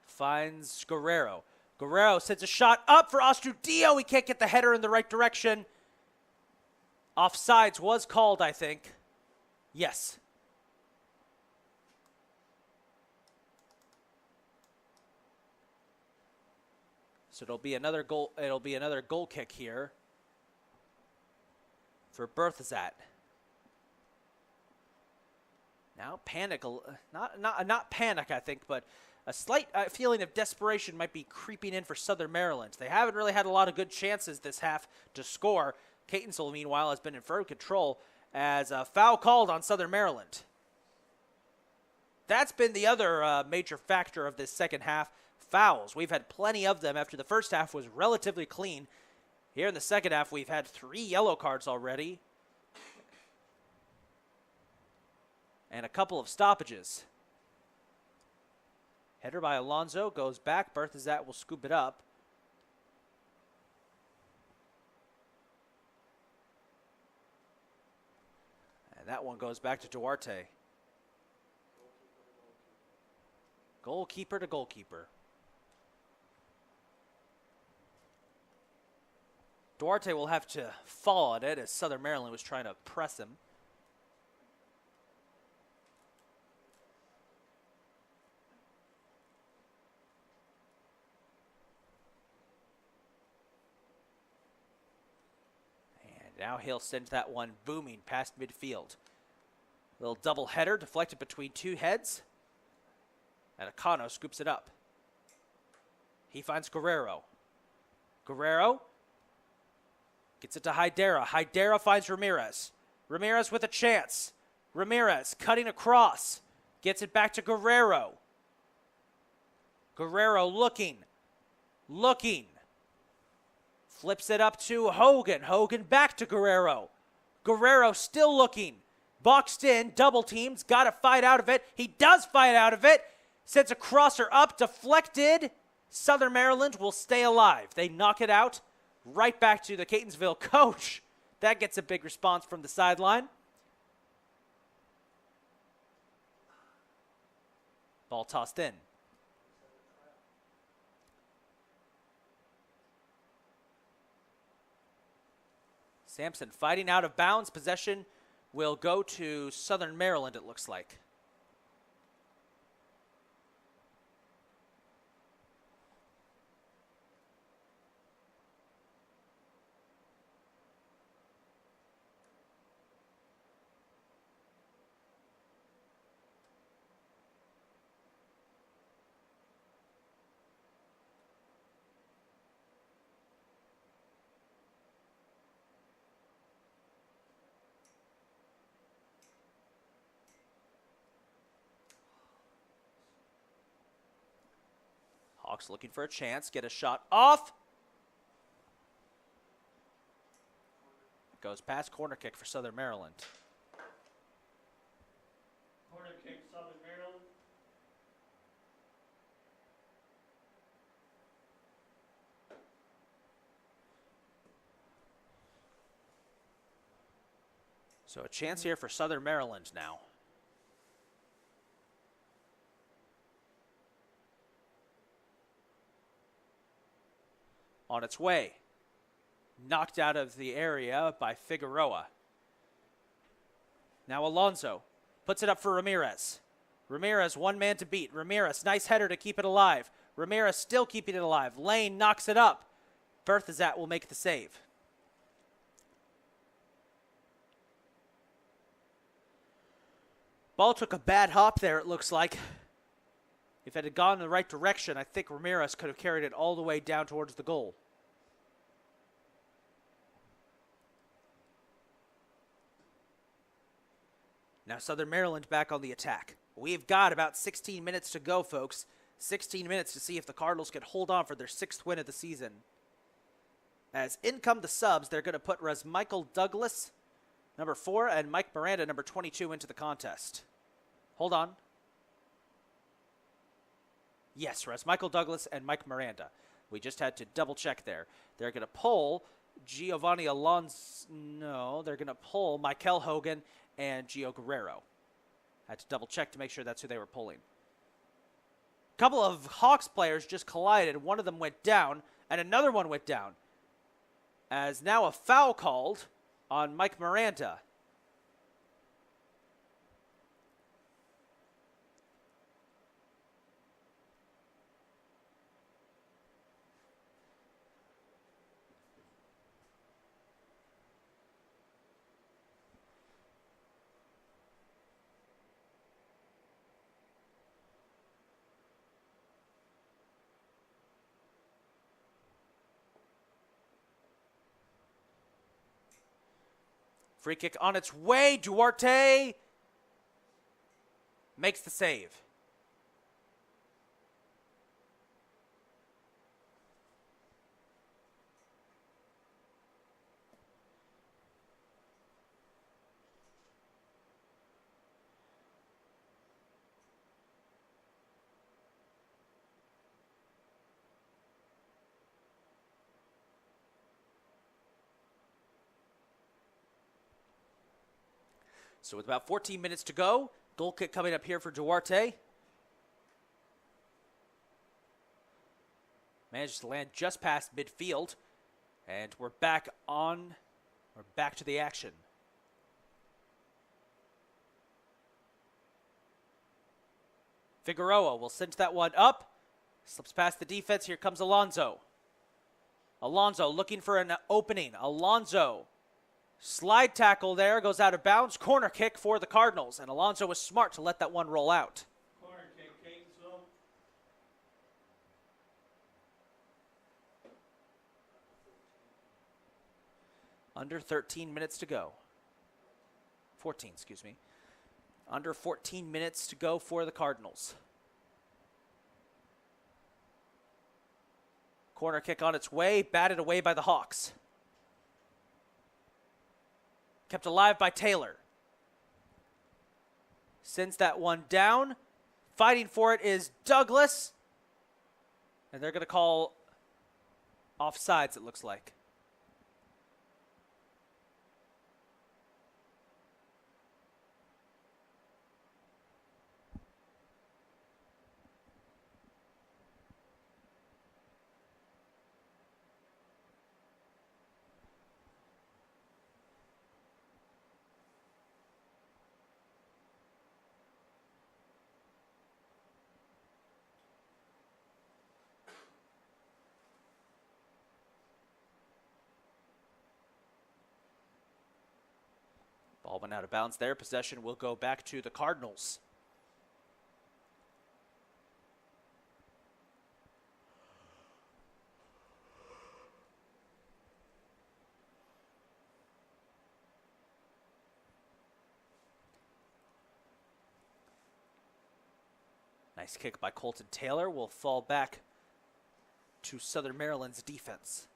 Speaker 1: finds Guerrero. Guerrero sends a shot up for Astudillo. He can't get the header in the right direction. Offsides was called, I think. Yes. So it'll be another goal. It'll be another goal kick here for Berthazat. Now panic, not panic, I think, but a slight feeling of desperation might be creeping in for Southern Maryland. They haven't really had a lot of good chances this half to score. Catonsville, meanwhile, has been in firm control as a foul called on Southern Maryland. That's been the other major factor of this second half. Fouls. We've had plenty of them after the first half was relatively clean. Here in the second half, we've had 3 yellow cards already. And a couple of stoppages. Header by Alonso goes back. Berthazat will scoop it up. And that one goes back to Duarte. Goalkeeper to goalkeeper. Duarte will have to fall on it as Southern Maryland was trying to press him. And now he'll send that one booming past midfield. Little double header deflected between 2 heads. And Acano scoops it up. He finds Guerrero. Guerrero gets it to Hydera. Hydera finds Ramirez. Ramirez with a chance. Ramirez cutting across. Gets it back to Guerrero. Guerrero looking. Flips it up to Hogan. Hogan back to Guerrero. Guerrero still looking. Boxed in, double teams, got to fight out of it. He does fight out of it. Sends a crosser up, deflected. Southern Maryland will stay alive. They knock it out. Right back to the Catonsville coach. That gets a big response from the sideline. Ball tossed in. Sampson fighting out of bounds. Possession will go to Southern Maryland, it looks like. Hawks looking for a chance, get a shot off. Goes past, corner kick for Southern Maryland.
Speaker 2: Corner kick, Southern Maryland.
Speaker 1: So a chance here for Southern Maryland now. On its way. Knocked out of the area by Figueroa. Now Alonso puts it up for Ramirez. Ramirez, one man to beat. Ramirez, nice header to keep it alive. Ramirez still keeping it alive. Lane knocks it up. Berthazat will make the save. Ball took a bad hop there, it looks like. If it had gone in the right direction, I think Ramirez could have carried it all the way down towards the goal. Now Southern Maryland back on the attack. We've got about 16 minutes to go, folks. 16 minutes to see if the Cardinals can hold on for their 6th win of the season. As in come the subs, they're going to put Michael Douglas, number 4, and Mike Miranda, number 22, into the contest. Hold on. Yes, Michael Douglas and Mike Miranda. We just had to double check there. They're going to pull Giovanni Alonso. No, they're going to pull Michael Hogan and Gio Guerrero. Had to double check to make sure that's who they were pulling. A couple of Hawks players just collided. One of them went down, and another one went down. As now a foul called on Mike Miranda. Free kick on its way. Duarte makes the save. So with about 14 minutes to go, goal kick coming up here for Duarte. Managed to land just past midfield. And we're back to the action. Figueroa will send that one up. Slips past the defense. Here comes Alonso. Alonso looking for an opening. Alonso. Slide tackle there, goes out of bounds. Corner kick for the Cardinals, and Alonso was smart to let that one roll out.
Speaker 2: Corner kick, Catonsville.
Speaker 1: Under 13 minutes to go. 14, excuse me. Under 14 minutes to go for the Cardinals. Corner kick on its way, batted away by the Hawks. Kept alive by Taylor. Sends that one down. Fighting for it is Douglas. And they're going to call offsides, it looks like. Ball went out of bounds there. Possession will go back to the Cardinals. Nice kick by Colton Taylor will fall back to Southern Maryland's defense.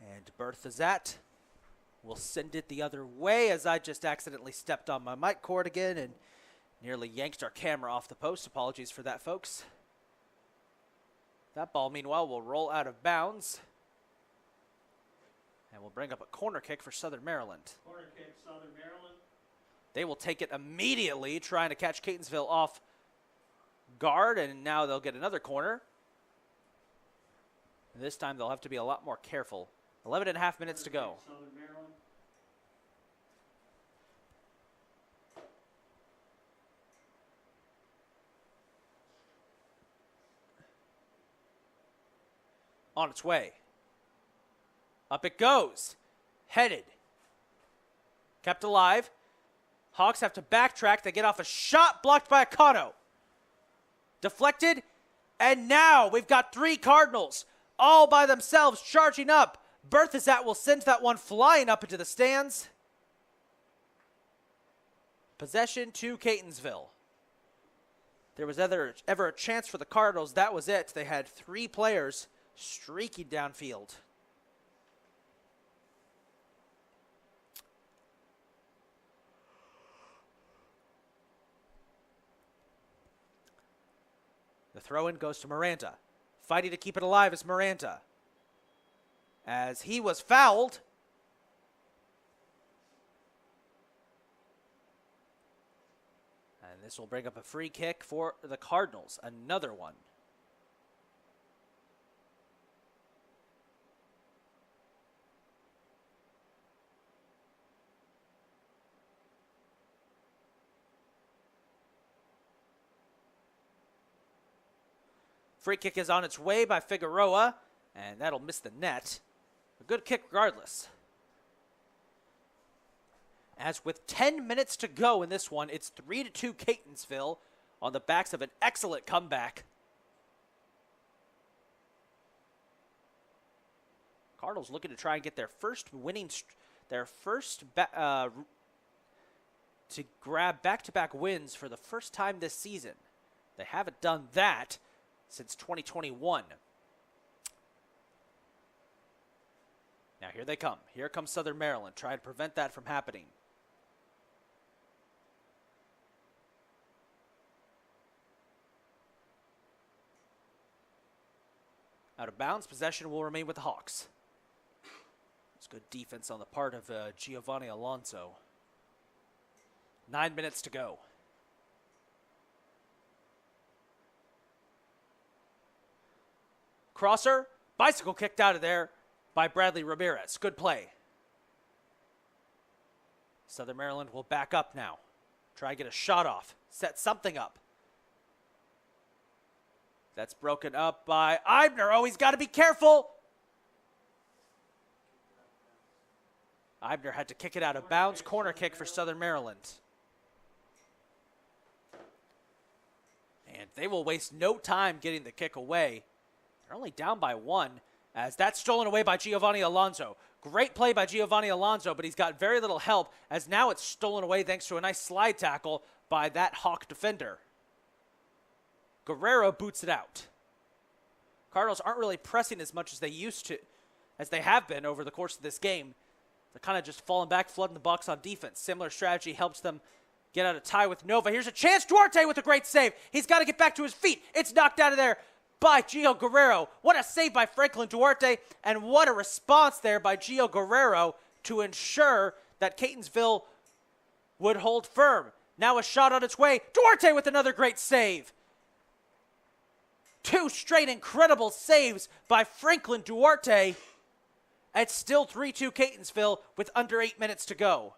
Speaker 1: And Berthazat will send it the other way as I just accidentally stepped on my mic cord again and nearly yanked our camera off the post. Apologies for that, folks. That ball, meanwhile, will roll out of bounds. And we'll bring up a corner kick for Southern Maryland.
Speaker 2: Corner kick, Southern Maryland.
Speaker 1: They will take it immediately, trying to catch Catonsville off guard, and now they'll get another corner. This time they'll have to be a lot more careful. 11 and a half minutes to go.
Speaker 2: Southern Maryland.
Speaker 1: On its way. Up it goes. Headed. Kept alive. Hawks have to backtrack. They get off a shot blocked by Akano. Deflected. And now we've got 3 Cardinals all by themselves charging up. Berthazat will send that one flying up into the stands. Possession to Catonsville. There was ever a chance for the Cardinals. That was it. They had 3 players streaking downfield. The throw-in goes to Miranda. Fighting to keep it alive is Miranda. As he was fouled. And this will bring up a free kick for the Cardinals. Another one. Free kick is on its way by Figueroa, and that'll miss the net. A good kick regardless. As with 10 minutes to go in this one, it's 3-2 Catonsville on the backs of an excellent comeback. Cardinals looking to try and get their first winning, to grab back-to-back wins for the first time this season. They haven't done that since 2021. Now here they come. Here comes Southern Maryland, trying to prevent that from happening. Out of bounds, possession will remain with the Hawks. It's good defense on the part of Giovanni Alonso. 9 minutes to go. Crosser, bicycle kicked out of there by Bradley Ramirez. Good play. Southern Maryland will back up now. Try to get a shot off. Set something up. That's broken up by Eibner. Oh, he's got to be careful. Eibner had to kick it out of bounds. Corner kick for Southern Maryland. And they will waste no time getting the kick away. They're only down by 1 as that's stolen away by Giovanni Alonso. Great play by Giovanni Alonso, but he's got very little help as now it's stolen away thanks to a nice slide tackle by that Hawk defender. Guerrero boots it out. Cardinals aren't really pressing as much as they have been over the course of this game. They're kind of just falling back, flooding the box on defense. Similar strategy helps them get out of tie with Nova. Here's a chance. Duarte with a great save. He's got to get back to his feet. It's knocked out of there by Gio Guerrero. What a save by Franklin Duarte, and what a response there by Gio Guerrero to ensure that Catonsville would hold firm. Now a shot on its way. Duarte with another great save. 2 straight incredible saves by Franklin Duarte. It's still 3-2 Catonsville with under 8 minutes to go.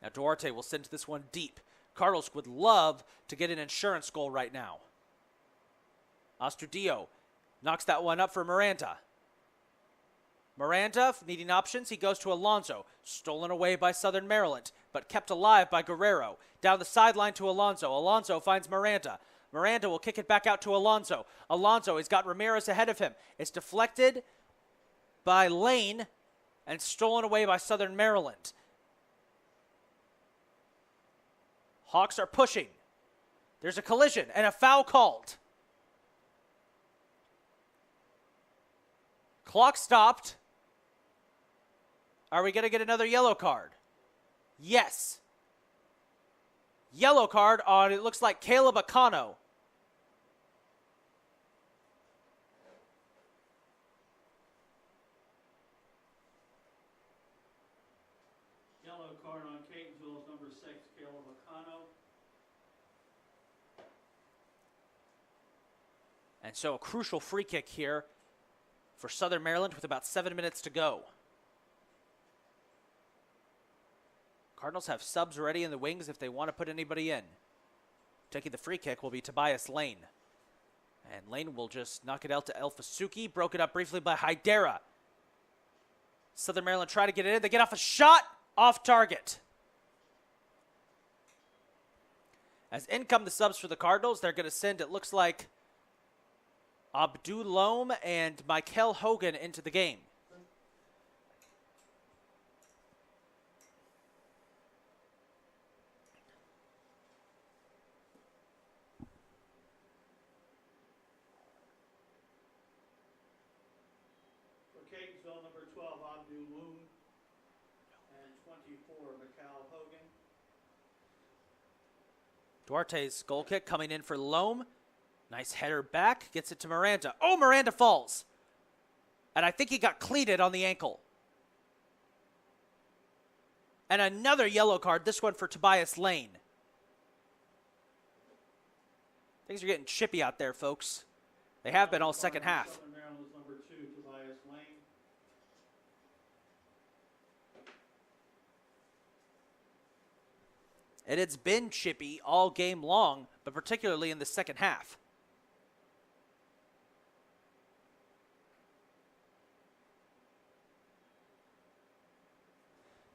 Speaker 1: Now Duarte will send this one deep. Cardinals would love to get an insurance goal right now. Astudillo Knocks that one up for Miranda. Miranda, needing options, he goes to Alonso. Stolen away by Southern Maryland, but kept alive by Guerrero. Down the sideline to Alonso. Alonso finds Miranda. Miranda will kick it back out to Alonso. Alonso has got Ramirez ahead of him. It's deflected by Lane and stolen away by Southern Maryland. Hawks are pushing. There's a collision and a foul called. Clock stopped. Are we going to get another yellow card? Yes. Yellow card on, it looks like Caleb Akano.
Speaker 2: Yellow card on Catonsville's number 6, Caleb Akano.
Speaker 1: And so a crucial free kick here for Southern Maryland with about 7 minutes to go. Cardinals have subs ready in the wings if they want to put anybody in. Taking the free kick will be Tobias Lane. And Lane will just knock it out to Elfasuki. Broken up briefly by Hydera. Southern Maryland try to get it in. They get off a shot off target. As in come the subs for the Cardinals, they're going to send, it looks like, Abdul Lome and Michael Hogan into the game.
Speaker 2: Catonsville, number 12, Abdul Loom, and 24, Michael Hogan.
Speaker 1: Duarte's goal kick coming in for Loam. Nice header back, gets it to Miranda. Oh, Miranda falls. And I think he got cleated on the ankle. And another yellow card, this one for Tobias Lane. Things are getting chippy out there, folks. They have been all second half.
Speaker 2: Southern Maryland's number 2, Tobias Lane.
Speaker 1: And it's been chippy all game long, but particularly in the second half.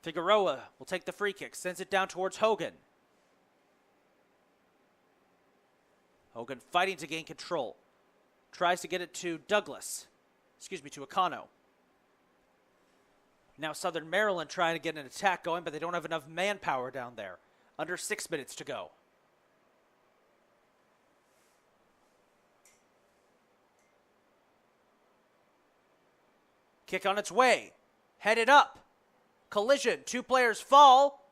Speaker 1: Figueroa will take the free kick, sends it down towards Hogan. Hogan fighting to gain control. Tries to get it to Douglas. To Akano. Now Southern Maryland trying to get an attack going, but they don't have enough manpower down there. Under 6 minutes to go. Kick on its way. Headed up. Collision. 2 players fall.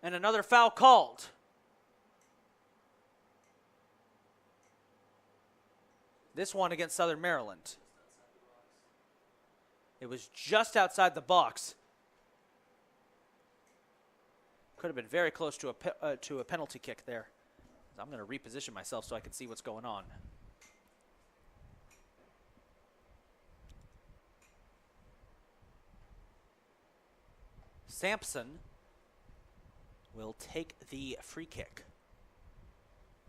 Speaker 1: And another foul called. This one against Southern Maryland. It was just outside the box. Could have been very close to a penalty kick there. I'm going to reposition myself so I can see what's going on. Sampson will take the free kick.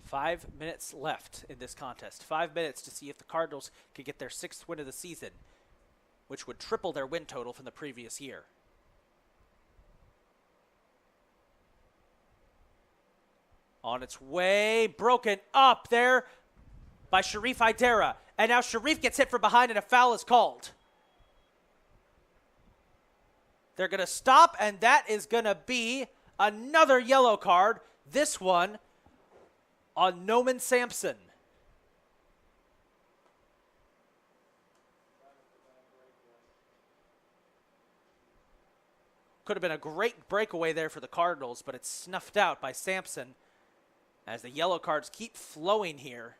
Speaker 1: 5 minutes left in this contest. 5 minutes to see if the Cardinals could get their 6th win of the season, which would triple their win total from the previous year. On its way, broken up there by Sharif Hydera. And now Sharif gets hit from behind and a foul is called. They're going to stop, and that is going to be another yellow card. This one on Noman Sampson. Could have been a great breakaway there for the Cardinals, but it's snuffed out by Sampson as the yellow cards keep flowing here.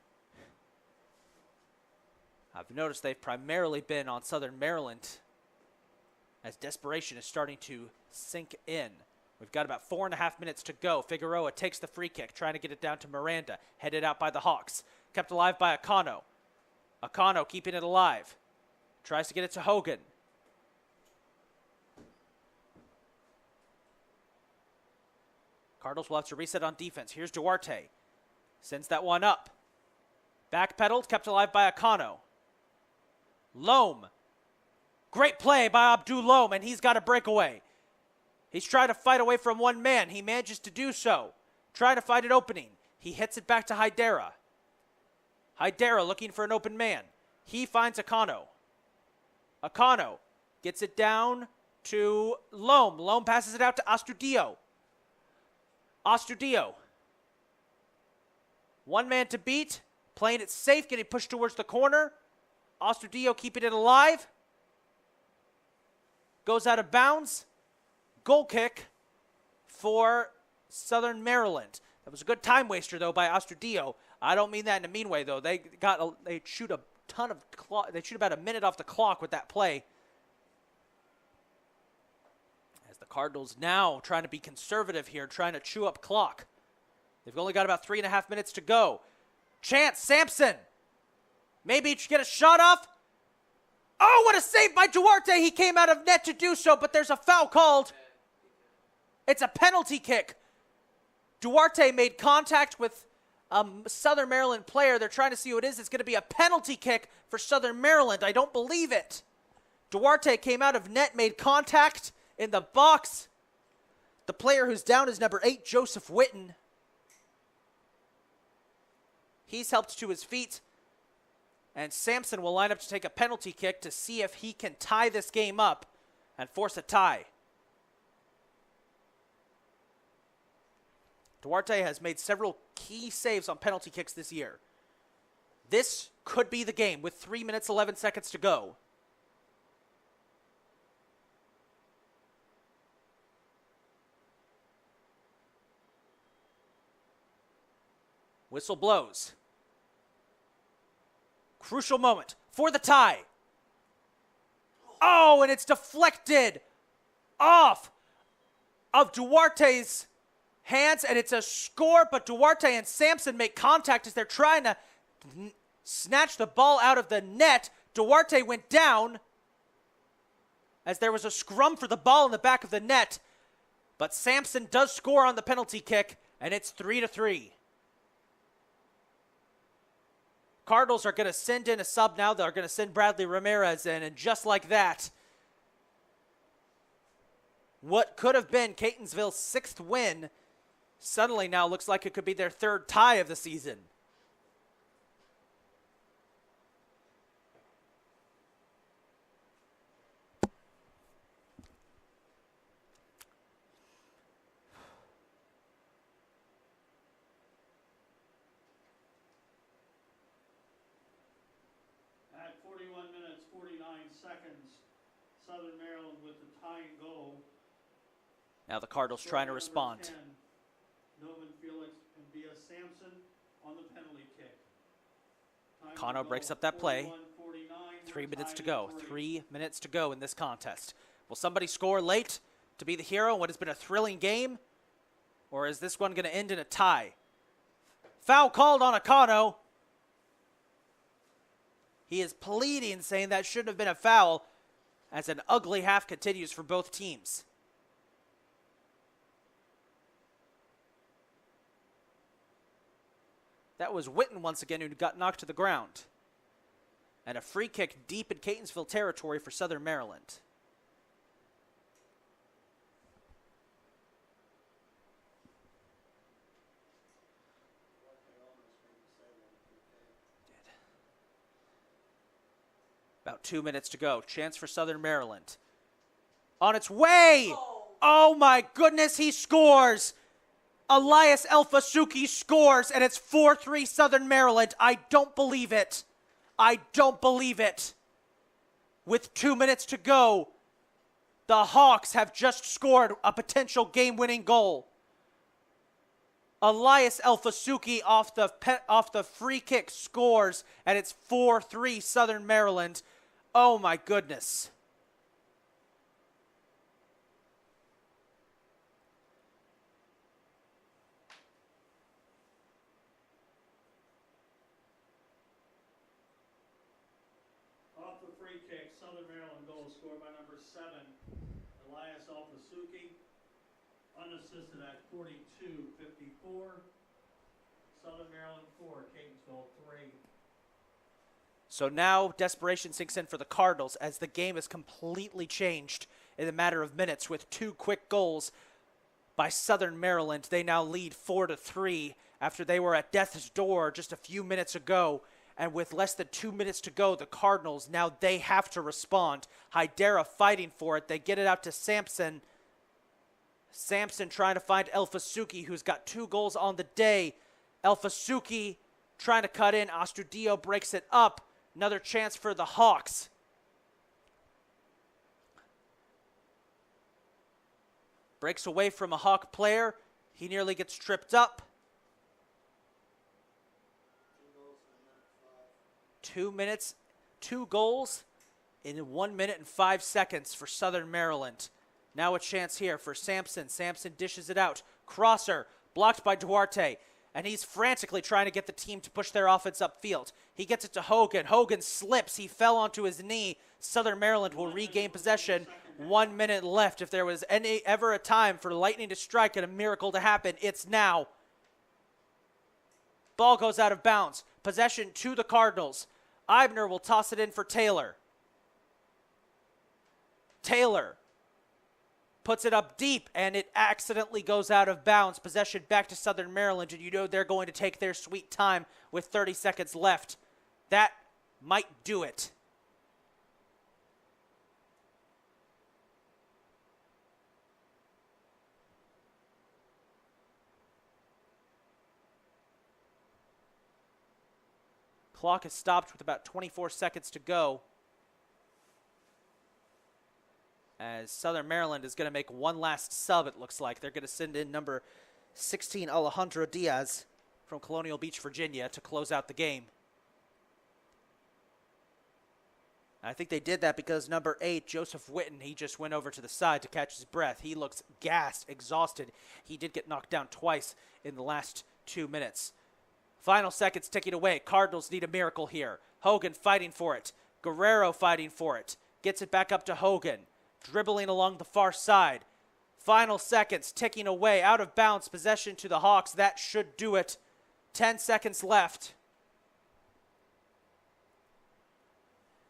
Speaker 1: I've noticed they've primarily been on Southern Maryland as desperation is starting to sink in. We've got about 4.5 minutes to go. Figueroa takes the free kick, trying to get it down to Miranda, headed out by the Hawks. Kept alive by Akano. Akano keeping it alive. Tries to get it to Hogan. Cardinals will have to reset on defense. Here's Duarte. Sends that one up. Backpedaled, kept alive by Akano. Loam. Great play by Abdul Loam, and he's got a breakaway. He's trying to fight away from one man. He manages to do so. Trying to find an opening. He hits it back to Hydera. Hydera looking for an open man. He finds Akano. Akano gets it down to Loam. Loam passes it out to Astudio. Astudio. One man to beat. Playing it safe, getting pushed towards the corner. Astudio keeping it alive. Goes out of bounds. Goal kick for Southern Maryland. That was a good time waster, though, by Astudio. I don't mean that in a mean way, though. They shoot a ton of clock. They shoot about a minute off the clock with that play. As the Cardinals now trying to be conservative here, trying to chew up clock. They've only got about 3.5 minutes to go. Chance Sampson. Maybe get a shot off. Oh, what a save by Duarte. He came out of net to do so, but there's a foul called. It's a penalty kick. Duarte made contact with a Southern Maryland player. They're trying to see who it is. It's going to be a penalty kick for Southern Maryland. I don't believe it. Duarte came out of net, made contact in the box. The player who's down is number 8, Joseph Witten. He's helped to his feet. And Sampson will line up to take a penalty kick to see if he can tie this game up and force a tie. Duarte has made several key saves on penalty kicks this year. This could be the game with 3 minutes, 11 seconds to go. Whistle blows. Crucial moment for the tie. Oh, and it's deflected off of Duarte's hands, and it's a score, but Duarte and Sampson make contact as they're trying to snatch the ball out of the net. Duarte went down as there was a scrum for the ball in the back of the net, but Sampson does score on the penalty kick, and it's 3-3. Cardinals are going to send in a sub now. They're going to send Bradley Ramirez in, and just like that, what could have been Catonsville's 6th win suddenly now looks like it could be their 3rd tie of the season.
Speaker 2: At 41 minutes, 49 seconds, Southern Maryland with the tying goal.
Speaker 1: Now the Cardinals trying to respond.
Speaker 2: 10, Novan Felix and Bia Sampson on the penalty kick.
Speaker 1: Kano breaks up that play.
Speaker 2: 49,
Speaker 1: 3 minutes to go. 3 minutes to go in this contest. Will somebody score late to be the hero in what has been a thrilling game? Or is this one going to end in a tie? Foul called on Akano. He is pleading, saying that shouldn't have been a foul, as an ugly half continues for both teams. That was Witten once again who got knocked to the ground. And a free kick deep in Catonsville territory for Southern Maryland. About 2 minutes to go. Chance for Southern Maryland. On its way! Oh my goodness, he scores! Elias Elfasuki scores, and it's 4-3 Southern Maryland. I don't believe it. I don't believe it. With 2 minutes to go, the Hawks have just scored a potential game-winning goal. Elias Elfasuki off the free kick scores, and it's 4-3 Southern Maryland. Oh my goodness.
Speaker 2: Off the free kick, Southern Maryland goal scored by number 7, Elias Elfasuki. Unassisted at 42-54. Southern Maryland 4, Catonsville 3.
Speaker 1: So now desperation sinks in for the Cardinals as the game is completely changed in a matter of minutes with 2 quick goals by Southern Maryland. They now lead 4-3 after they were at death's door just a few minutes ago. And with less than 2 minutes to go, the Cardinals, now they have to respond. Hydera fighting for it. They get it out to Sampson. Sampson trying to find Elfasuki, who's got 2 goals on the day. Elfasuki trying to cut in. Astudillo breaks it up. Another chance for the Hawks. Breaks away from a Hawk player. He nearly gets tripped up. 2 minutes, 2 goals in 1 minute and 5 seconds for Southern Maryland. Now a chance here for Sampson. Sampson dishes it out. Crosser blocked by Duarte. And he's frantically trying to get the team to push their offense upfield. He gets it to Hogan. Hogan slips. He fell onto his knee. Southern Maryland will regain possession. 1 minute left. If there was ever a time for lightning to strike and a miracle to happen, it's now. Ball goes out of bounds. Possession to the Cardinals. Eibner will toss it in for Taylor. Taylor puts it up deep, and it accidentally goes out of bounds. Possession back to Southern Maryland, and you know they're going to take their sweet time with 30 seconds left. That might do it. Clock is stopped with about 24 seconds to go, as Southern Maryland is going to make one last sub, it looks like. They're going to send in number 16, Alejandro Diaz from Colonial Beach, Virginia, to close out the game. I think they did that because number 8, Joseph Witten, he just went over to the side to catch his breath. He looks gassed, exhausted. He did get knocked down twice in the last 2 minutes. Final seconds ticking away. Cardinals need a miracle here. Hogan fighting for it. Guerrero fighting for it. Gets it back up to Hogan. Dribbling along the far side. Final seconds ticking away. Out of bounds. Possession to the Hawks. That should do it. 10 seconds left.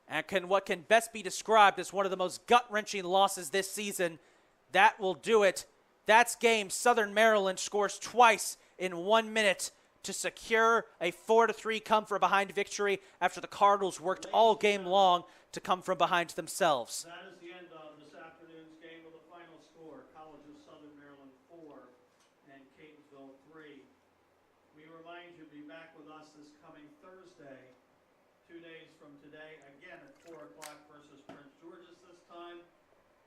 Speaker 1: And what can best be described as one of the most gut-wrenching losses this season. That will do it. That's game. Southern Maryland scores twice in 1 minute to secure a 4-3 come-from-behind victory after the Cardinals worked all game long to come from behind themselves.
Speaker 2: That is the end of this afternoon's game with the final score. College of Southern Maryland 4 and Catonsville 3. We remind you to be back with us this coming Thursday, 2 days from today, again at 4 o'clock versus Prince George's this time.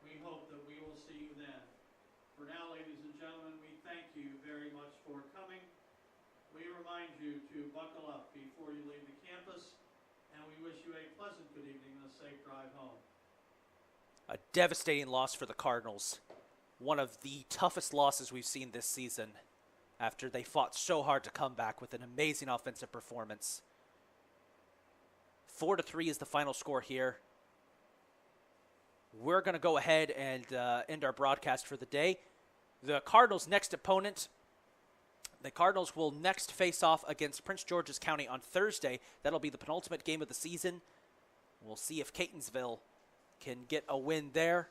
Speaker 2: We hope that we will see you then. For now, ladies and gentlemen, we thank you very much for coming. We remind you to buckle up before you leave the campus, and we wish you a pleasant good evening and a safe drive home.
Speaker 1: A devastating loss for the Cardinals. One of the toughest losses we've seen this season after they fought so hard to come back with an amazing offensive performance. 4-3 is the final score here. We're going to go ahead and end our broadcast for the day. The Cardinals' next opponent, the Cardinals will next face off against Prince George's County on Thursday. That'll be the penultimate game of the season. We'll see if Catonsville can get a win there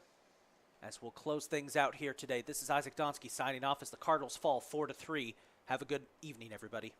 Speaker 1: as we'll close things out here today. This is Isaac Donsky signing off as the Cardinals fall 4-3. Have a good evening, everybody.